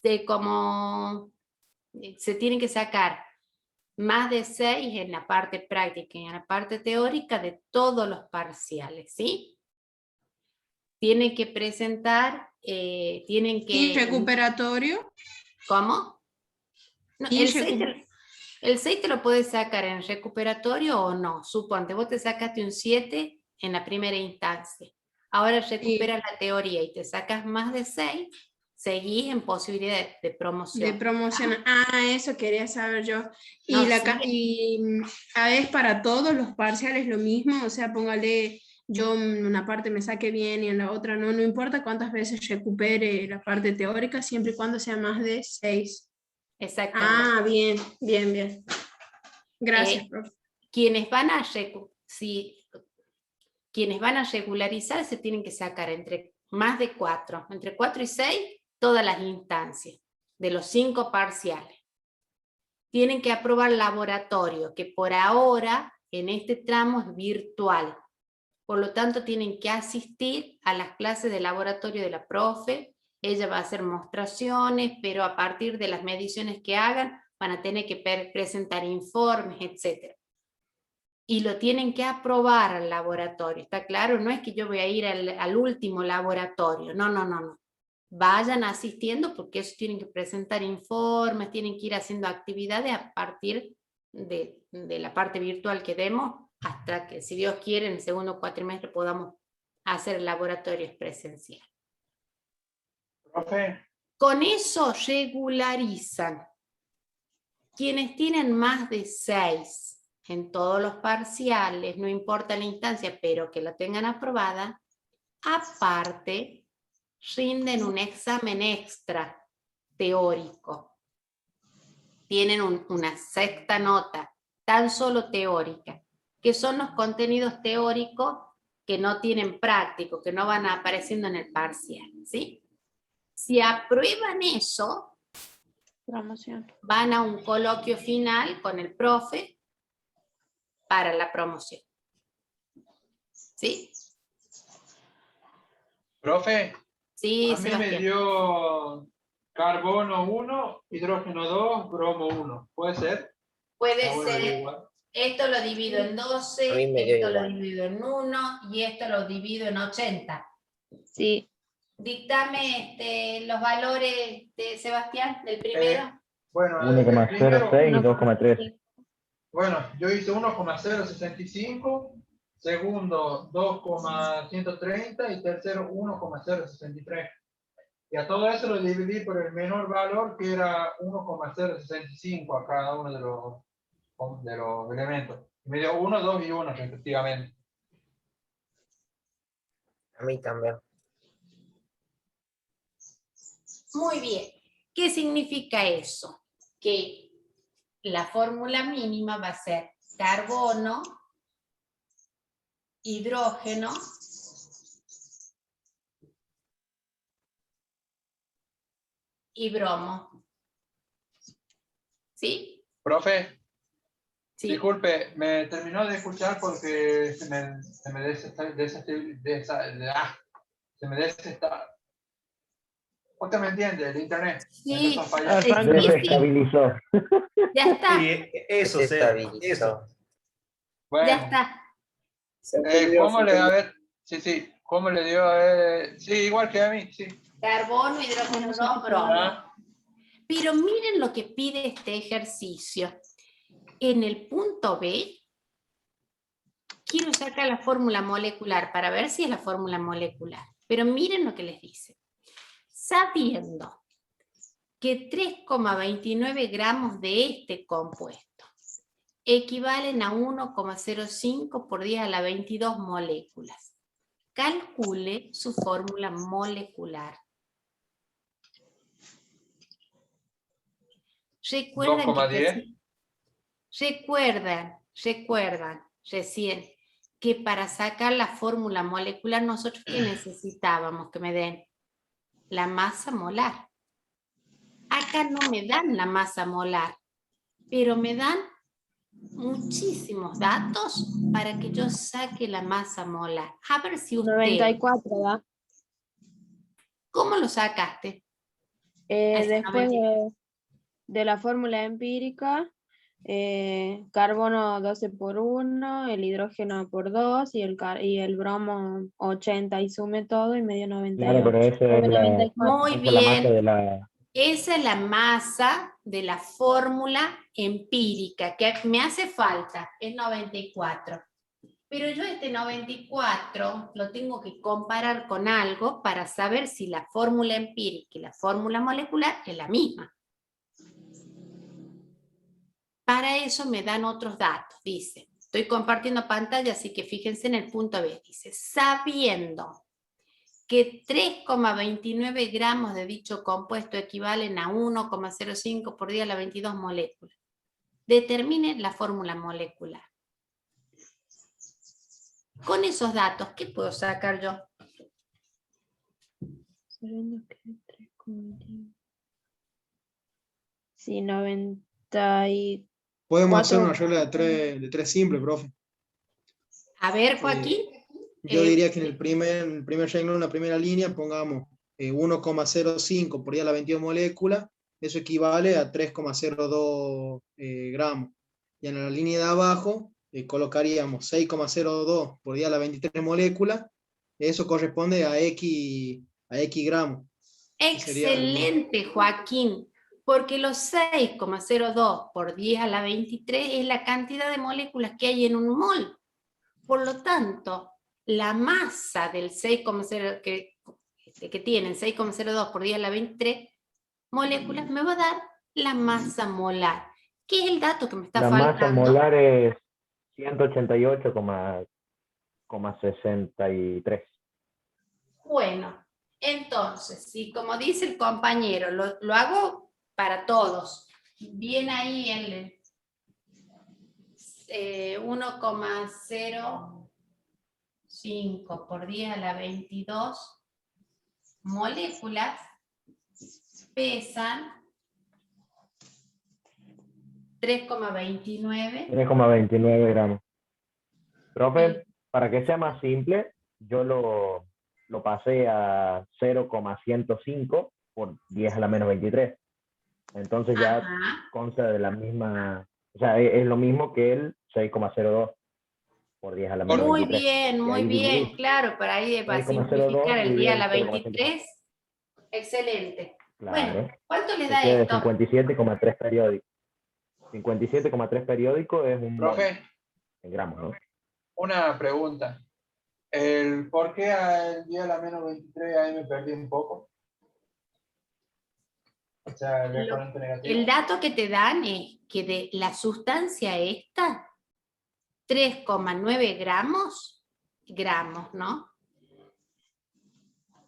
De cómo se tienen que sacar más de 6 en la parte práctica y en la parte teórica de todos los parciales, ¿sí? Tienen que presentar, tienen que... ¿Y recuperatorio? ¿Cómo? No, ¿Y el 6 te lo puedes sacar en recuperatorio o no. Suponte, vos te sacaste un 7 en la primera instancia. Ahora recuperas la teoría y te sacas más de 6, seguís en posibilidad de promoción. De promoción. Ah, eso quería saber yo. ¿Y, No, es para todos los parciales lo mismo? O sea, póngale, yo en una parte me saque bien y en la otra no. No importa cuántas veces recupere la parte teórica, siempre y cuando sea más de 6. Exactamente. Ah, bien. Gracias, profe. Quienes van a regularizar se tienen que sacar entre más de 4, entre 4 y 6, todas las instancias de los 5 parciales. Tienen que aprobar laboratorio, que por ahora en este tramo es virtual. Por lo tanto, tienen que asistir a las clases de laboratorio de la profe. Ella va a hacer mostraciones, pero a partir de las mediciones que hagan, van a tener que presentar informes, etc. Y lo tienen que aprobar al laboratorio, ¿está claro? No es que yo voy a ir al último laboratorio, no. Vayan asistiendo porque ellos tienen que presentar informes, tienen que ir haciendo actividades a partir de la parte virtual que demos, hasta que, si Dios quiere, en el segundo cuatrimestre podamos hacer laboratorios presenciales. Profe. Con eso regularizan. Quienes tienen más de 6 en todos los parciales, no importa la instancia, pero que la tengan aprobada, aparte rinden un examen extra teórico. Tienen una sexta nota, tan solo teórica, que son los contenidos teóricos que no tienen práctico, que no van apareciendo en el parcial, ¿sí? Si aprueban eso, Promoción. van a un coloquio final con el profe para la promoción. ¿Sí? Profe, Sí, a mí me Sebastián. dio carbono 1, hidrógeno 2, bromo 1. ¿Puede ser? Puede Ah, bueno, ser, igual. esto lo divido en A 12, mí me dio esto lo igual. divido en 1 y esto lo divido en 80. Sí. Dictame los valores de Sebastián, del primero. Bueno, el primero, 1,06 y 2,3. bueno, yo hice 1,065, segundo 2,130 y tercero 1,063. Y a todo eso lo dividí por el menor valor, que era 1,065 a cada uno de los elementos. Me dio 1, 2 y 1 respectivamente. A mí también. Muy bien. ¿Qué significa eso? Que la fórmula mínima va a ser carbono, hidrógeno y bromo. ¿Sí? Profe, Sí. disculpe, me terminó de escuchar porque se me desestabilizó. ¿Usted me entiende? El internet. Sí, Empezó a fallar. Desestabilizó. Ya está. Eso, Se Seba, estabilizó. eso. Bueno, Ya está. ¿cómo le, a ver? Sí, ¿cómo le dio a ver? Sí, igual que a mí, sí. Carbono, hidrógeno, 2, bromo. Ah, Pero miren lo que pide este ejercicio. En el punto B, quiero sacar la fórmula molecular para ver si es la fórmula molecular. Pero miren lo que les dice. Sabiendo que 3,29 gramos de este compuesto equivalen a 1,05 por 10 a la 22 moléculas. Calcule su fórmula molecular. Recuerdan 2,10. recuerdan recién que para sacar la fórmula molecular nosotros ¿qué necesitábamos que me den? La masa molar. Acá no me dan la masa molar, pero me dan muchísimos datos para que yo saque la masa molar. A ver si usted... 94, ¿da? ¿Cómo lo sacaste? Después de la fórmula empírica, carbono 12 por 1, el hidrógeno por 2 y el bromo 80 y sume todo y me dio 98. Claro, pero eso es 94. Muy esa es la masa bien. de la... Esa es la masa de la fórmula empírica que me hace falta, es 94. Pero yo este 94 lo tengo que comparar con algo para saber si la fórmula empírica y la fórmula molecular es la misma. Para eso me dan otros datos, dice. Estoy compartiendo pantalla, así que fíjense en el punto B. Dice, sabiendo que 3,29 gramos de dicho compuesto equivalen a 1,05 por 10 a la 22 moléculas. Determine la fórmula molecular. Con esos datos, ¿qué puedo sacar yo? Sí, 94. Podemos hacer una regla de tres simple, profe. A ver, Joaquín. Yo diría que en el primer renglón, en la primera línea, pongamos 1,05 por día a la 22 moléculas. Eso equivale a 3,02 gramos. Y en la línea de abajo colocaríamos 6,02 por día a la 23 moléculas. Eso corresponde a X gramos. Excelente, Joaquín. Porque los 6,02 por 10 a la 23 es la cantidad de moléculas que hay en un mol. Por lo tanto, la masa del 6,0 que tienen 6,02 por 10 a la 23 moléculas me va a dar la masa molar. ¿Qué es el dato que me está faltando? La masa molar es 188,63. Bueno, Entonces, si como dice el compañero, lo hago para todos. Viene ahí el 1,05 por 10 a la 22 moléculas pesan 3,29. 3,29 gramos. Profe, para que sea más simple, yo lo pasé a 0,105 por 10 a la menos 23. Entonces ya Ajá. consta de la misma, o sea, es lo mismo que el 6,02 por 10 a la menos Muy 23. bien, Y muy ahí bien, dividí claro, para ahí va a 6,02 simplificar el día a la dividido en 23. Excelente. Claro. Bueno, ¿cuánto le Se da queda de esto? 57,3 periódicos. 57,3 periódicos es un mol Profe, en gramos, ¿no? una pregunta. ¿Por qué al día de la menos 23 ahí me perdí un poco? O sea, el exponente negativo. El dato que te dan es que de la sustancia esta, 3,9 gramos, ¿no?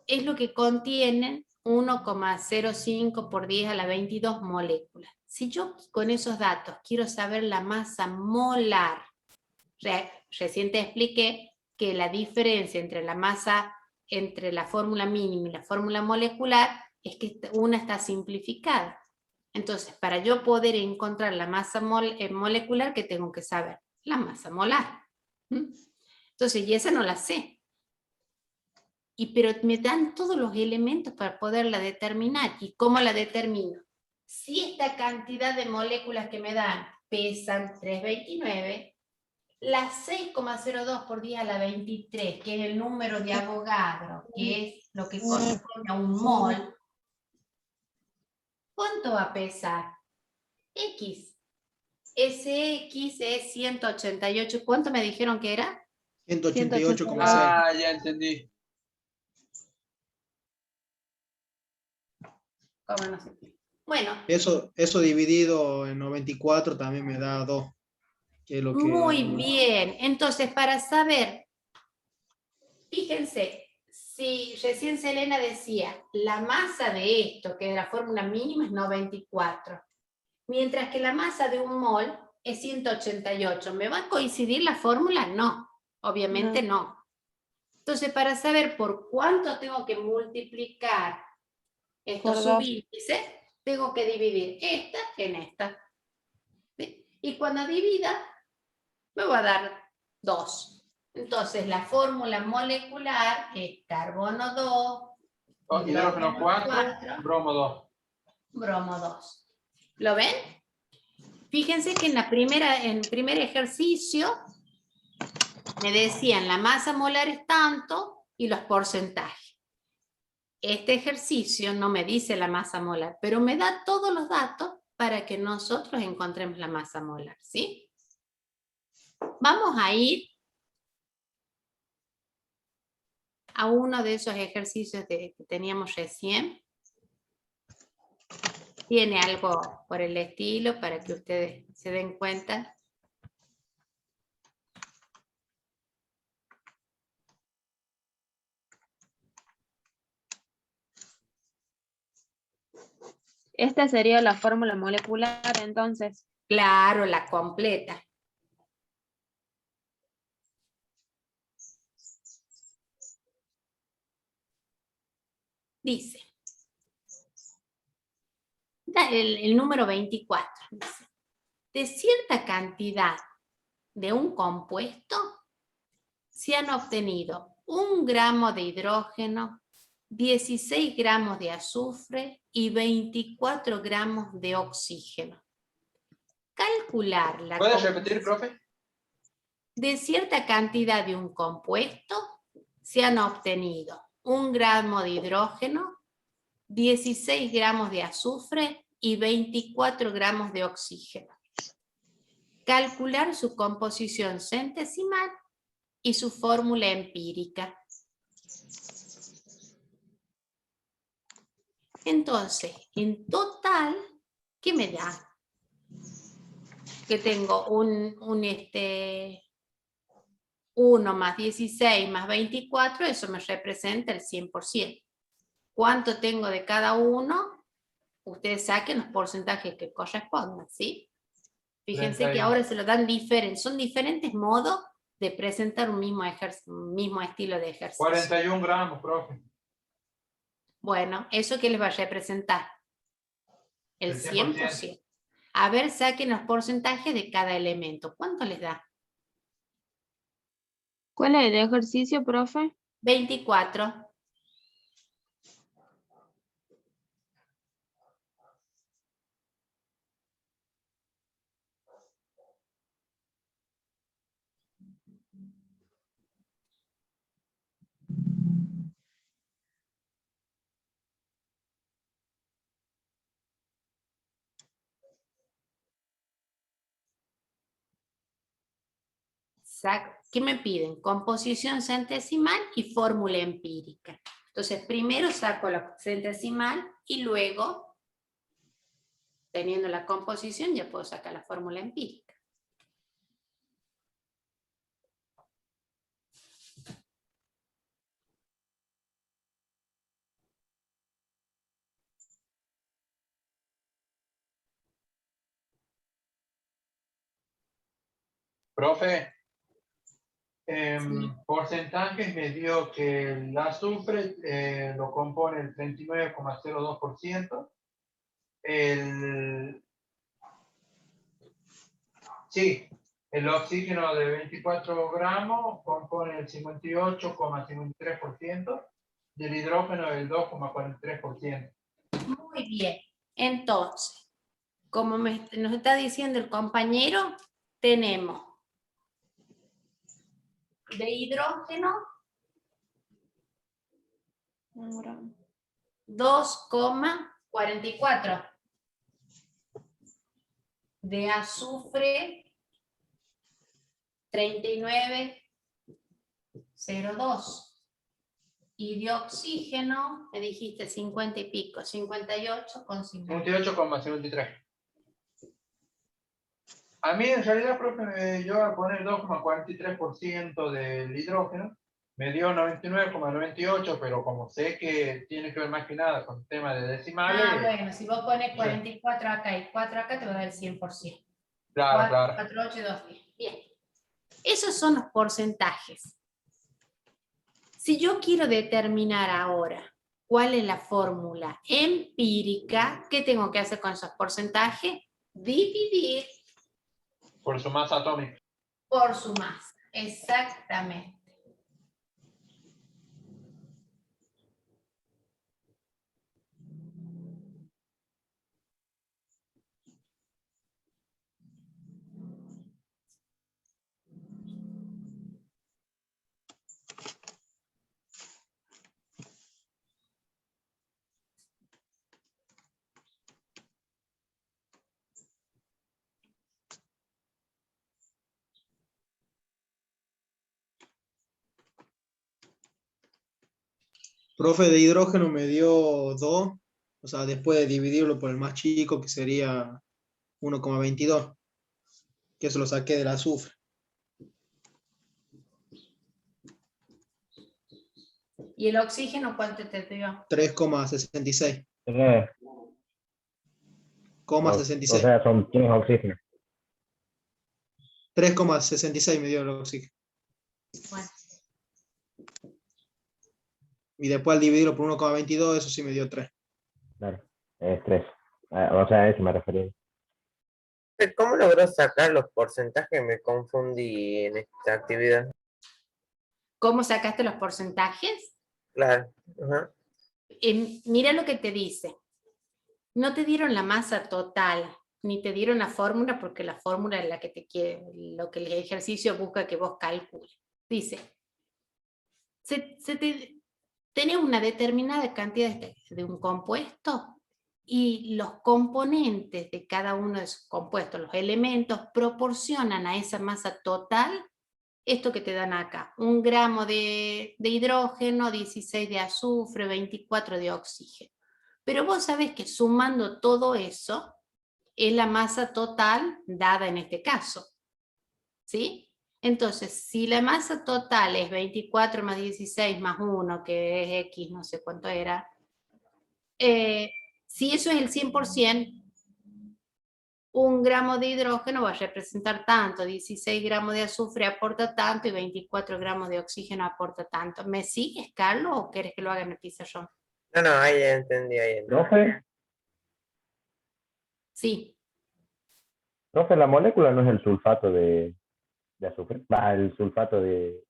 Es lo que contienen 1,05 por 10 a la 22 moléculas. Si yo con esos datos quiero saber la masa molar, recién te expliqué que la diferencia entre la masa, entre la fórmula mínima y la fórmula molecular, es que una está simplificada. Entonces, para yo poder encontrar la masa molecular, ¿qué tengo que saber? La masa molar. Entonces, y esa no la sé. Pero me dan todos los elementos para poderla determinar. ¿Y cómo la determino? Si esta cantidad de moléculas que me dan pesan 329, las 6,02 por 10 a la 23, que es el número de Avogadro, que es lo que corresponde a un mol, ¿cuánto va a pesar? X. Ese X es 188. ¿Cuánto me dijeron que era? 188,6. Ah, ya entendí. ¿Cómo no sé? Bueno. Eso dividido en 94 también me da 2. Que es lo que, muy bien. Entonces, para saber, fíjense, si recién Selena decía, la masa de esto, que es la fórmula mínima, es 94. Mientras que la masa de un mol es 188. ¿Me va a coincidir la fórmula? No, obviamente no. Entonces, para saber por cuánto tengo que multiplicar estos subíndices, tengo que dividir esta en esta. ¿Sí? Y cuando divida, me va a dar 2. Entonces, la fórmula molecular es carbono 2, hidrógeno 4, bromo 2. Bromo 2. ¿Lo ven? Fíjense que en el primer ejercicio me decían la masa molar es tanto y los porcentajes. Este ejercicio no me dice la masa molar, pero me da todos los datos para que nosotros encontremos la masa molar, ¿sí? Vamos a ir a uno de esos ejercicios que teníamos recién. Tiene algo por el estilo para que ustedes se den cuenta. Esta sería la fórmula molecular, entonces. Claro, la completa. Dice, el número 24, dice, de cierta cantidad de un compuesto se han obtenido 1 gramo de hidrógeno, 16 gramos de azufre y 24 gramos de oxígeno. Calcular la ¿Puedes repetir, profe? De cierta cantidad de un compuesto se han obtenido 1 gramo de hidrógeno, 16 gramos de azufre y 24 gramos de oxígeno. Calcular su composición centesimal y su fórmula empírica. Entonces, en total, ¿qué me da? Que tengo 1 más 16 más 24, eso me representa el 100%. cuánto tengo de cada uno, ustedes saquen los porcentajes que correspondan, ¿sí? Fíjense que 31. ahora se lo dan diferentes, son diferentes modos de presentar un mismo estilo de ejercicio. 41 gramos, profe. Bueno, ¿eso qué les va a representar? El El 100%. A ver, saquen los porcentajes de cada elemento. ¿Cuánto les da? ¿Cuál es el ejercicio, profe? 24. ¿Qué me piden? Composición centesimal y fórmula empírica. Entonces, primero saco la centesimal y luego, teniendo la composición, ya puedo sacar la fórmula empírica. Profe, porcentajes me dio que el azufre lo compone el 39,02%, el oxígeno de 24 gramos compone el 58,53% y el hidrógeno el 2,43%. Muy bien. Entonces, como nos está diciendo el compañero, tenemos de hidrógeno 2,44. De azufre 39,02. Y de oxígeno, me dijiste 50 y pico, 58,50. 58,53. A mí en realidad, profe, yo voy a poner 2,43% del hidrógeno, me dio 99,98, pero como sé que tiene que ver más que nada con el tema de decimales. Ah, bueno, si vos pones 44 acá y 4 acá, te va a dar el 100%. Claro, 4, claro. 4, 8 y 2, 10. Bien. Esos son los porcentajes. Si yo quiero determinar ahora cuál es la fórmula empírica, ¿qué tengo que hacer con esos porcentajes? Dividir Por su masa atómica. por su masa. Exactamente. Profe, de hidrógeno me dio 2, o sea, después de dividirlo por el más chico, que sería 1,22, que eso lo saqué del azufre. ¿Y el oxígeno cuánto te dio? 3,66. 3,66. O sea, son 3 oxígenos. 3,66 me dio el oxígeno. Bueno. Y después al dividirlo por 1,22, eso sí me dio 3. Claro, es 3. O sea, a eso me refería. ¿Cómo logró sacar los porcentajes? Me confundí en esta actividad. ¿Cómo sacaste los porcentajes? Claro. Ajá. Mira lo que te dice. No te dieron la masa total, ni te dieron la fórmula, porque la fórmula es la que te quiere, lo que el ejercicio busca que vos calcules. Dice, tenés una determinada cantidad de un compuesto y los componentes de cada uno de esos compuestos, los elementos, proporcionan a esa masa total esto que te dan acá. 1 gramo de hidrógeno, 16 de azufre, 24 de oxígeno. Pero vos sabés que sumando todo eso es la masa total dada en este caso. ¿Sí? Entonces, si la masa total es 24 más 16 más 1, que es X, no sé cuánto era, si eso es el 100%, 1 gramo de hidrógeno va a representar tanto, 16 gramos de azufre aporta tanto y 24 gramos de oxígeno aporta tanto. ¿Me sigues, Carlos, o quieres que lo haga en el pizarrón? No, no, ahí ya entendí, ahí entendí. Sí. Profe, la molécula no es el sulfato de azufre, va, el sulfato de...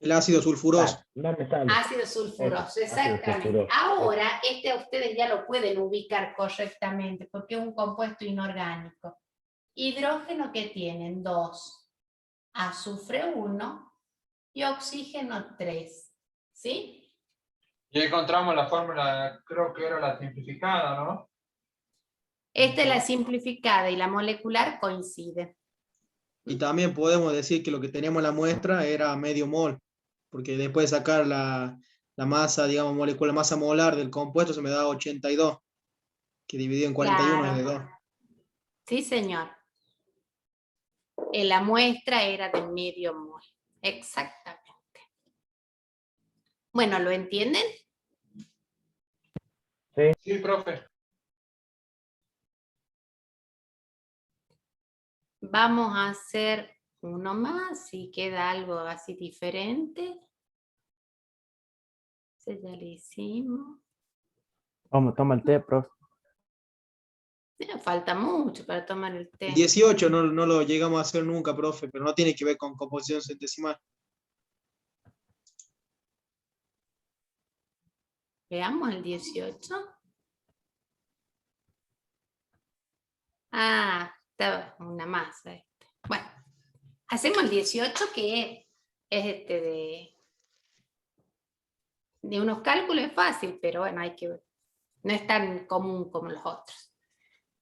El ácido sulfuroso. No me sale. Ácido sulfuroso, Ácido exactamente. sulfuroso. Ahora, ustedes ya lo pueden ubicar correctamente porque es un compuesto inorgánico. Hidrógeno que tienen 2, azufre 1 y oxígeno 3. ¿Sí? Y encontramos la fórmula, creo que era la simplificada, ¿no? Esta es la simplificada y la molecular coincide. Y también podemos decir que lo que teníamos en la muestra era medio mol, porque después de sacar la masa, digamos, molecular, masa molar del compuesto, se me da 82, que dividido en 41 es de 2. Sí, señor. La muestra era de medio mol. Exactamente. Bueno, ¿lo entienden? Sí, profe. Vamos a hacer uno más, si queda algo así diferente. Ese ya lo hicimos. Toma el té, profe. Falta mucho para tomar el té. El 18 no lo llegamos a hacer nunca, profe, pero no tiene que ver con composición centesimal. Veamos el 18. Ah, estaba una masa. Bueno, hacemos el 18 que es de unos cálculos, es fácil, pero bueno, no es tan común como los otros.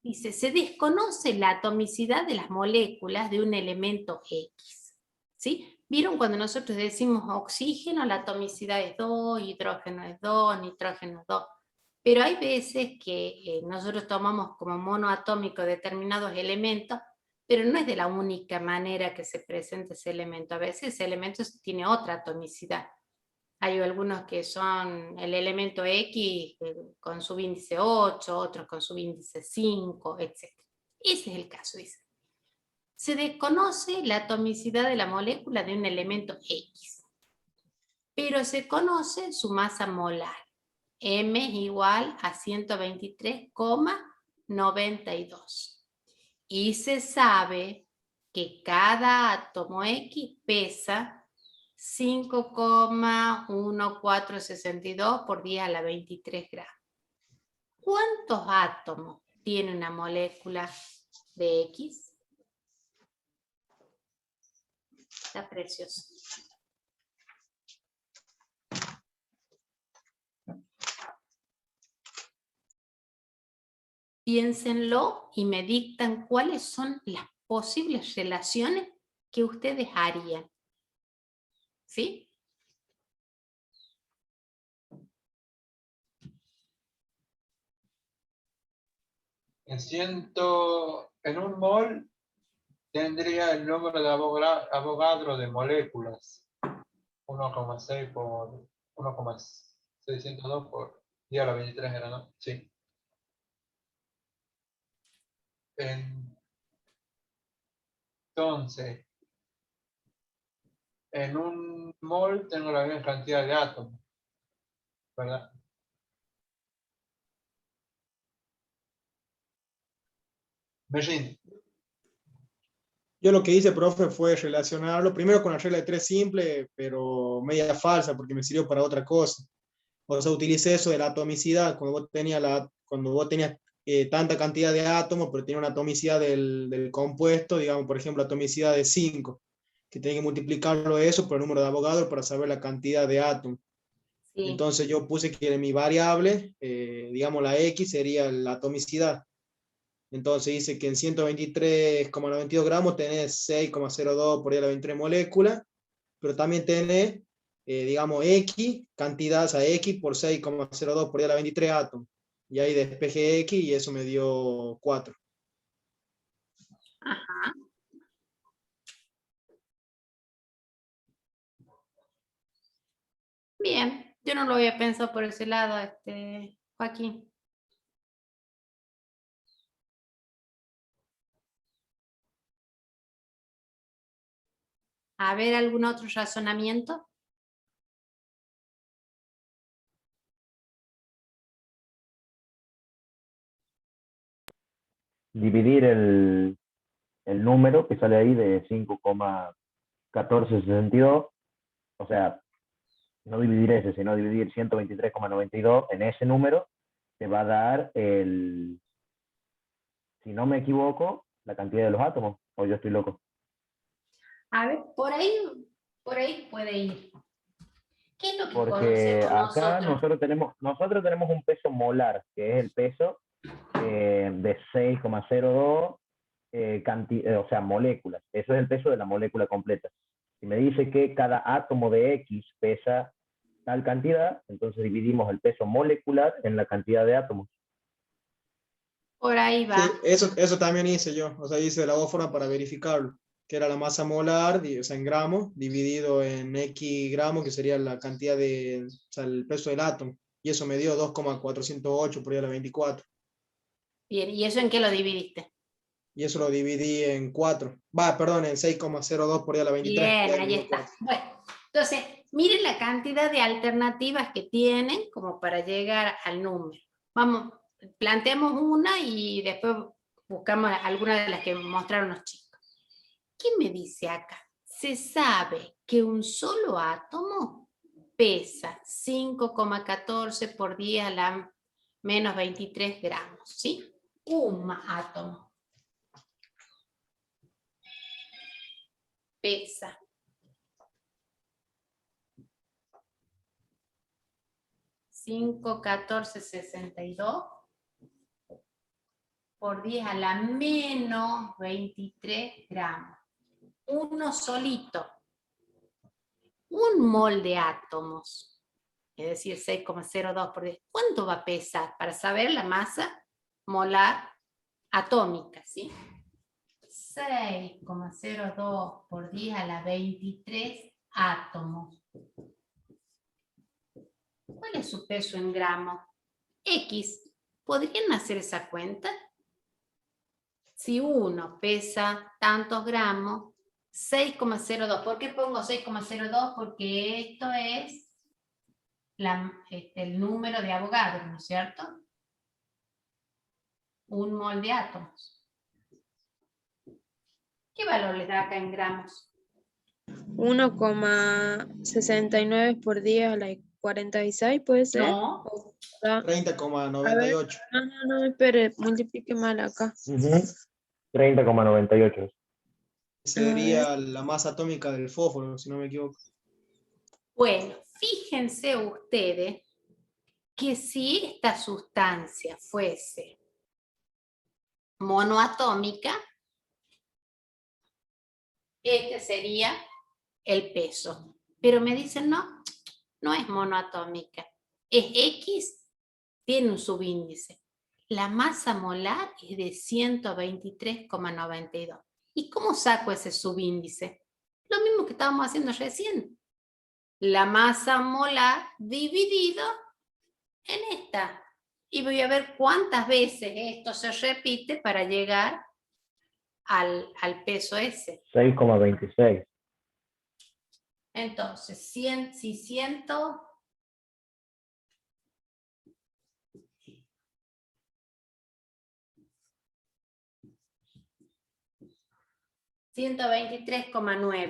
Dice, se desconoce la atomicidad de las moléculas de un elemento X. ¿Sí? ¿Vieron cuando nosotros decimos oxígeno, la atomicidad es 2, hidrógeno es 2, nitrógeno es 2? Pero hay veces que nosotros tomamos como monoatómico determinados elementos, pero no es de la única manera que se presenta ese elemento. A veces ese elemento tiene otra atomicidad. Hay algunos que son el elemento X con subíndice 8, otros con subíndice 5, etc. Ese es el caso, dice. Se desconoce la atomicidad de la molécula de un elemento X, pero se conoce su masa molar. M es igual a 123,92. Y se sabe que cada átomo X pesa 5,1462 por 10 a la 23 gramos. ¿Cuántos átomos tiene una molécula de X? Está precioso. Piénsenlo y me dictan cuáles son las posibles relaciones que ustedes harían. ¿Sí? En un mol tendría el número de Avogadro de moléculas. 1,6 por 1,602 por 10 a la 23 era, ¿no? Sí. Entonces, en un mol tengo la misma cantidad de átomos, ¿verdad? Mellín. Yo lo que hice, profe, fue relacionarlo primero con la regla de 3 simple, pero media falsa, porque me sirvió para otra cosa. O sea, utilicé eso de la atomicidad, cuando vos tenías tanta cantidad de átomos, pero tiene una atomicidad del compuesto, digamos, por ejemplo, atomicidad de 5, que tenía que multiplicarlo eso por el número de Avogadro para saber la cantidad de átomos. Sí. Entonces yo puse que mi variable, digamos la X, sería la atomicidad. Entonces dice que en 123,92 gramos tenés 6,02 por ahí a la 23 moléculas, pero también tenés, digamos, X, cantidad, o sea, X por 6,02 por ahí a la 23 átomos. Y ahí despejé X y eso me dio 4. Ajá. Bien, yo no lo había pensado por ese lado, Joaquín. A ver, ¿algún otro razonamiento? Dividir el número que sale ahí de 5,1462, o sea, no dividir ese, sino dividir 123,92 en ese número, te va a dar el, si no me equivoco, la cantidad de los átomos, o yo estoy loco. A ver, por ahí puede ir. ¿Qué es lo que Porque conocemos acá nosotros? nosotros tenemos un peso molar, que es el peso de 6,02 o sea, moléculas. Eso es el peso de la molécula completa. Si me dice que cada átomo de X pesa tal cantidad, entonces dividimos el peso molecular en la cantidad de átomos. Por ahí va. Sí, eso también hice yo. O sea, hice la dos formas para verificarlo, que era la masa molar, o sea, en gramos, dividido en X gramos, que sería la cantidad de, o sea, el peso del átomo. Y eso me dio 2,408 por ahí a la 24. Bien, ¿y eso en qué lo dividiste? Y eso lo dividí en 4. Perdón, en 6,02 por ahí a la 23. Bien, ahí está. Bueno, entonces, miren la cantidad de alternativas que tienen como para llegar al número. Vamos, planteamos una y después buscamos alguna de las que mostraron los chicos. ¿Qué me dice acá? Se sabe que un solo átomo pesa 5,14 por 10 a la menos 23 gramos, ¿sí? Un átomo pesa 5,1462 por 10 a la menos 23 gramos. Uno solito. Un mol de átomos, es decir, 6,02 por 10. ¿Cuánto va a pesar? Para saber la masa molar atómica, ¿sí? 6,02 por 10 a la 23 átomos. ¿Cuál es su peso en gramos? X. ¿Podrían hacer esa cuenta? Si uno pesa tantos gramos, 6,02. ¿Por qué pongo 6,02? Porque esto es el número de Avogadro, ¿no es cierto? Un mol de átomos. ¿Qué valor les da acá en gramos? 1,69 por 10 a la 46, ¿puede ser? No. 30,98. No, espere, multiplique mal acá. 30,98. Sería la masa atómica del fósforo, si no me equivoco. Bueno, fíjense ustedes que si esta sustancia fuese monoatómica, este sería el peso. Pero me dicen, no es monoatómica. Es X, tiene un subíndice. La masa molar es de 123,92. ¿Y cómo saco ese subíndice? Lo mismo que estábamos haciendo recién. La masa molar dividido en esta. Y voy a ver cuántas veces esto se repite para llegar al peso ese. 6,26. Entonces, si 123,9.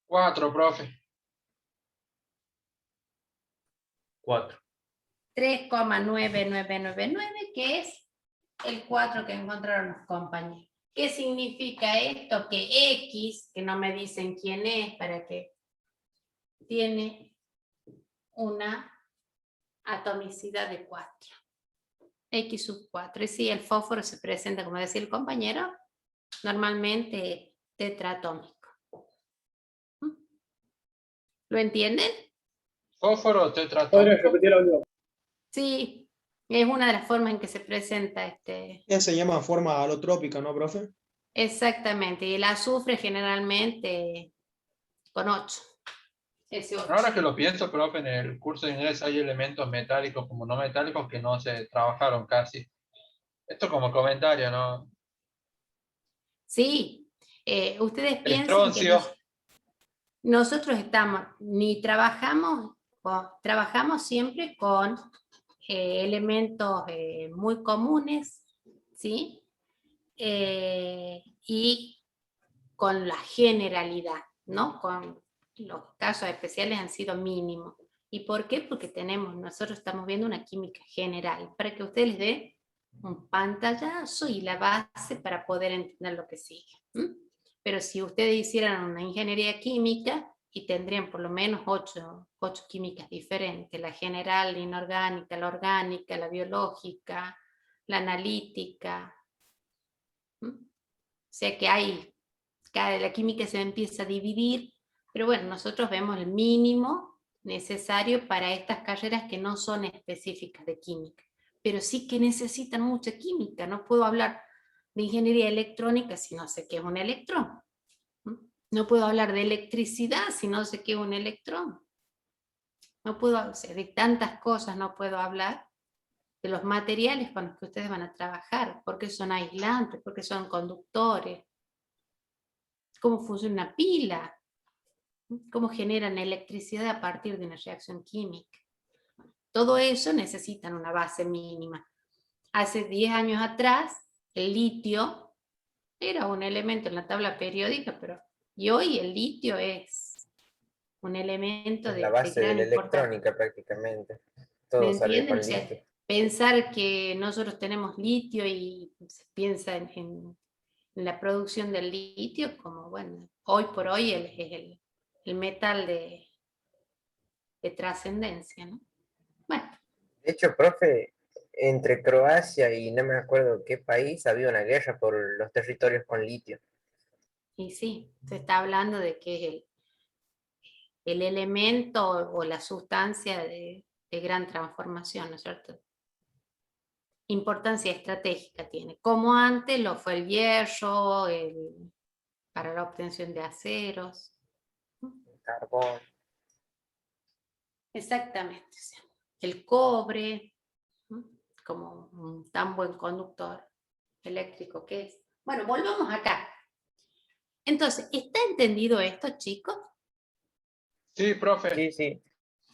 Cuatro, profe. 4. 3,9999, que es el 4 que encontraron los compañeros. ¿Qué significa esto? Que X, que no me dicen quién es, para que tiene una atomicidad de 4. X sub 4. Y si el fósforo se presenta, como decía el compañero, normalmente tetraatómico. ¿Lo entienden? Fósforo tetraatómico. ¿Podrías repetir algo? Sí, es una de las formas en que se presenta este. Esa se llama forma alotrópica, ¿no, profe? Exactamente, y el azufre generalmente con 8. Ese 8. Ahora que lo pienso, profe, en el curso de inglés hay elementos metálicos como no metálicos que no se trabajaron casi. Esto como comentario, ¿no? Sí, ustedes El piensen que estroncio. nosotros trabajamos siempre con elementos muy comunes, ¿sí? Y con la generalidad, ¿no? Con los casos especiales han sido mínimos. ¿Y por qué? Porque nosotros estamos viendo una química general, para que ustedes les dé un pantallazo y la base para poder entender lo que sigue. Pero si ustedes hicieran una ingeniería química y tendrían por lo menos 8 químicas diferentes, la general, la inorgánica, la biológica, la analítica. O sea que la química se empieza a dividir, pero bueno, nosotros vemos el mínimo necesario para estas carreras que no son específicas de química, pero sí que necesitan mucha química. No puedo hablar de ingeniería electrónica si no sé qué es un electrón. No puedo hablar de electricidad si no sé qué es un electrón. No puedo, o sea, de tantas cosas no puedo hablar, de los materiales con los que ustedes van a trabajar, porque son aislantes, porque son conductores, cómo funciona una pila, cómo generan electricidad a partir de una reacción química. Todo eso necesitan una base mínima. Hace 10 años atrás, el litio era un elemento en la tabla periódica, y hoy el litio es un elemento Es la de base de gran la importancia. electrónica prácticamente. ¿Me Todo sale entienden? con O sea, litio. pensar que nosotros tenemos litio y se piensa en la producción del litio como, bueno, hoy por hoy es el metal de trascendencia, ¿no? Bueno, De hecho, profe, entre Croacia y no me acuerdo qué país había una guerra por los territorios con litio. y sí, se está hablando de que es el elemento o la sustancia de gran transformación, ¿no es cierto? Importancia estratégica tiene, como antes lo fue el hierro, para la obtención de aceros. Carbón. Exactamente, o sea, el cobre, ¿no? Como un tan buen conductor eléctrico que es. Bueno, volvamos acá. Entonces, ¿está entendido esto, chicos? Sí, profe. Sí, sí.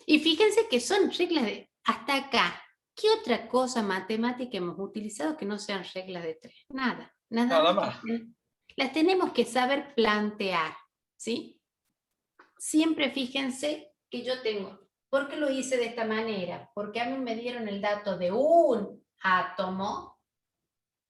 Y fíjense que son reglas de hasta acá. ¿Qué otra cosa matemática hemos utilizado que no sean reglas de 3? Nada, Nada más. más. Las tenemos que saber plantear, ¿sí? Siempre fíjense que yo tengo, ¿por qué lo hice de esta manera? Porque a mí me dieron el dato de un átomo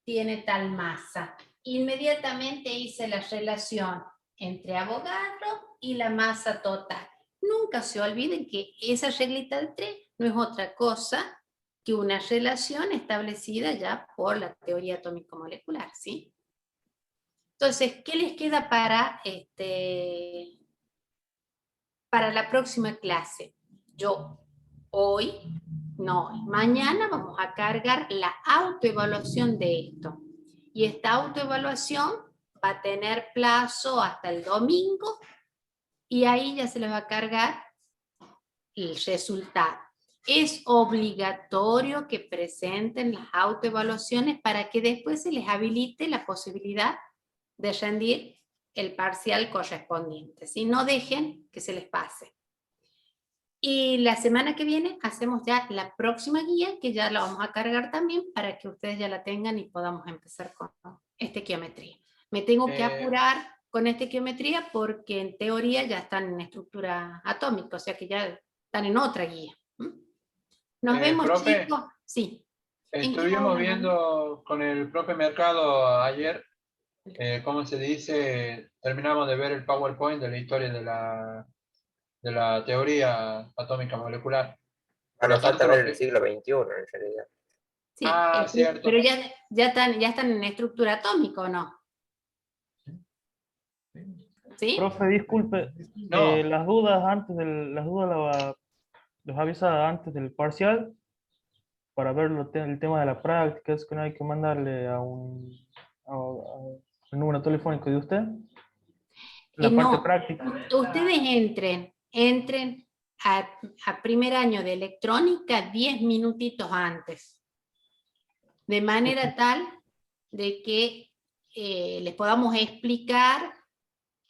tiene tal masa. Inmediatamente hice la relación entre Avogadro y la masa total. Nunca se olviden que esa reglita de 3 no es otra cosa que una relación establecida ya por la teoría atómico-molecular, ¿sí? Entonces, ¿qué les queda para la próxima clase? Mañana vamos a cargar la autoevaluación de esto. Y esta autoevaluación va a tener plazo hasta el domingo y ahí ya se les va a cargar el resultado. Es obligatorio que presenten las autoevaluaciones para que después se les habilite la posibilidad de rendir el parcial correspondiente. Si no dejen que se les pase. Y la semana que viene hacemos ya la próxima guía, que ya la vamos a cargar también para que ustedes ya la tengan y podamos empezar con estequiometría. Me tengo que apurar con estequiometría porque en teoría ya están en estructura atómica, o sea que ya están en otra guía. Nos vemos, Profe, chicos. Sí. estuvimos viendo con el profe Mercado ayer, ¿cómo se dice? Terminamos de ver el PowerPoint de la historia de la teoría atómica molecular. Por lo Nos falta tanto, ver el siglo XXI en realidad. Sí, cierto. pero ya están en estructura atómica, ¿o no? ¿Sí? Profe, disculpe, No. las dudas los avisa antes del parcial para ver el tema de la práctica, es que no hay que mandarle a ¿El número telefónico de usted? La parte No, práctica. ustedes entren a primer año de electrónica 10 minutitos antes. De manera tal de que les podamos explicar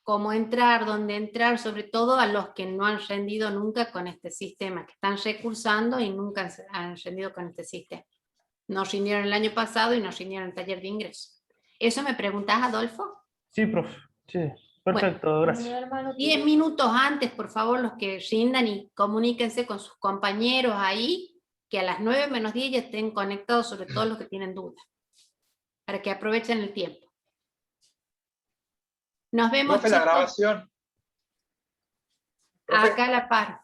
cómo entrar, dónde entrar, sobre todo a los que no han rendido nunca con este sistema, que están recursando y nunca han rendido con este sistema. No rindieron el año pasado y no rindieron el taller de ingreso. ¿Eso me preguntás, Adolfo? Sí, profe. Sí, perfecto, gracias. 10 minutos antes, por favor, los que rindan y comuníquense con sus compañeros ahí, que a las 9 menos 10 ya estén conectados, sobre todo los que tienen dudas, para que aprovechen el tiempo. Nos vemos, Profe, la chicos. grabación. Acá a la par.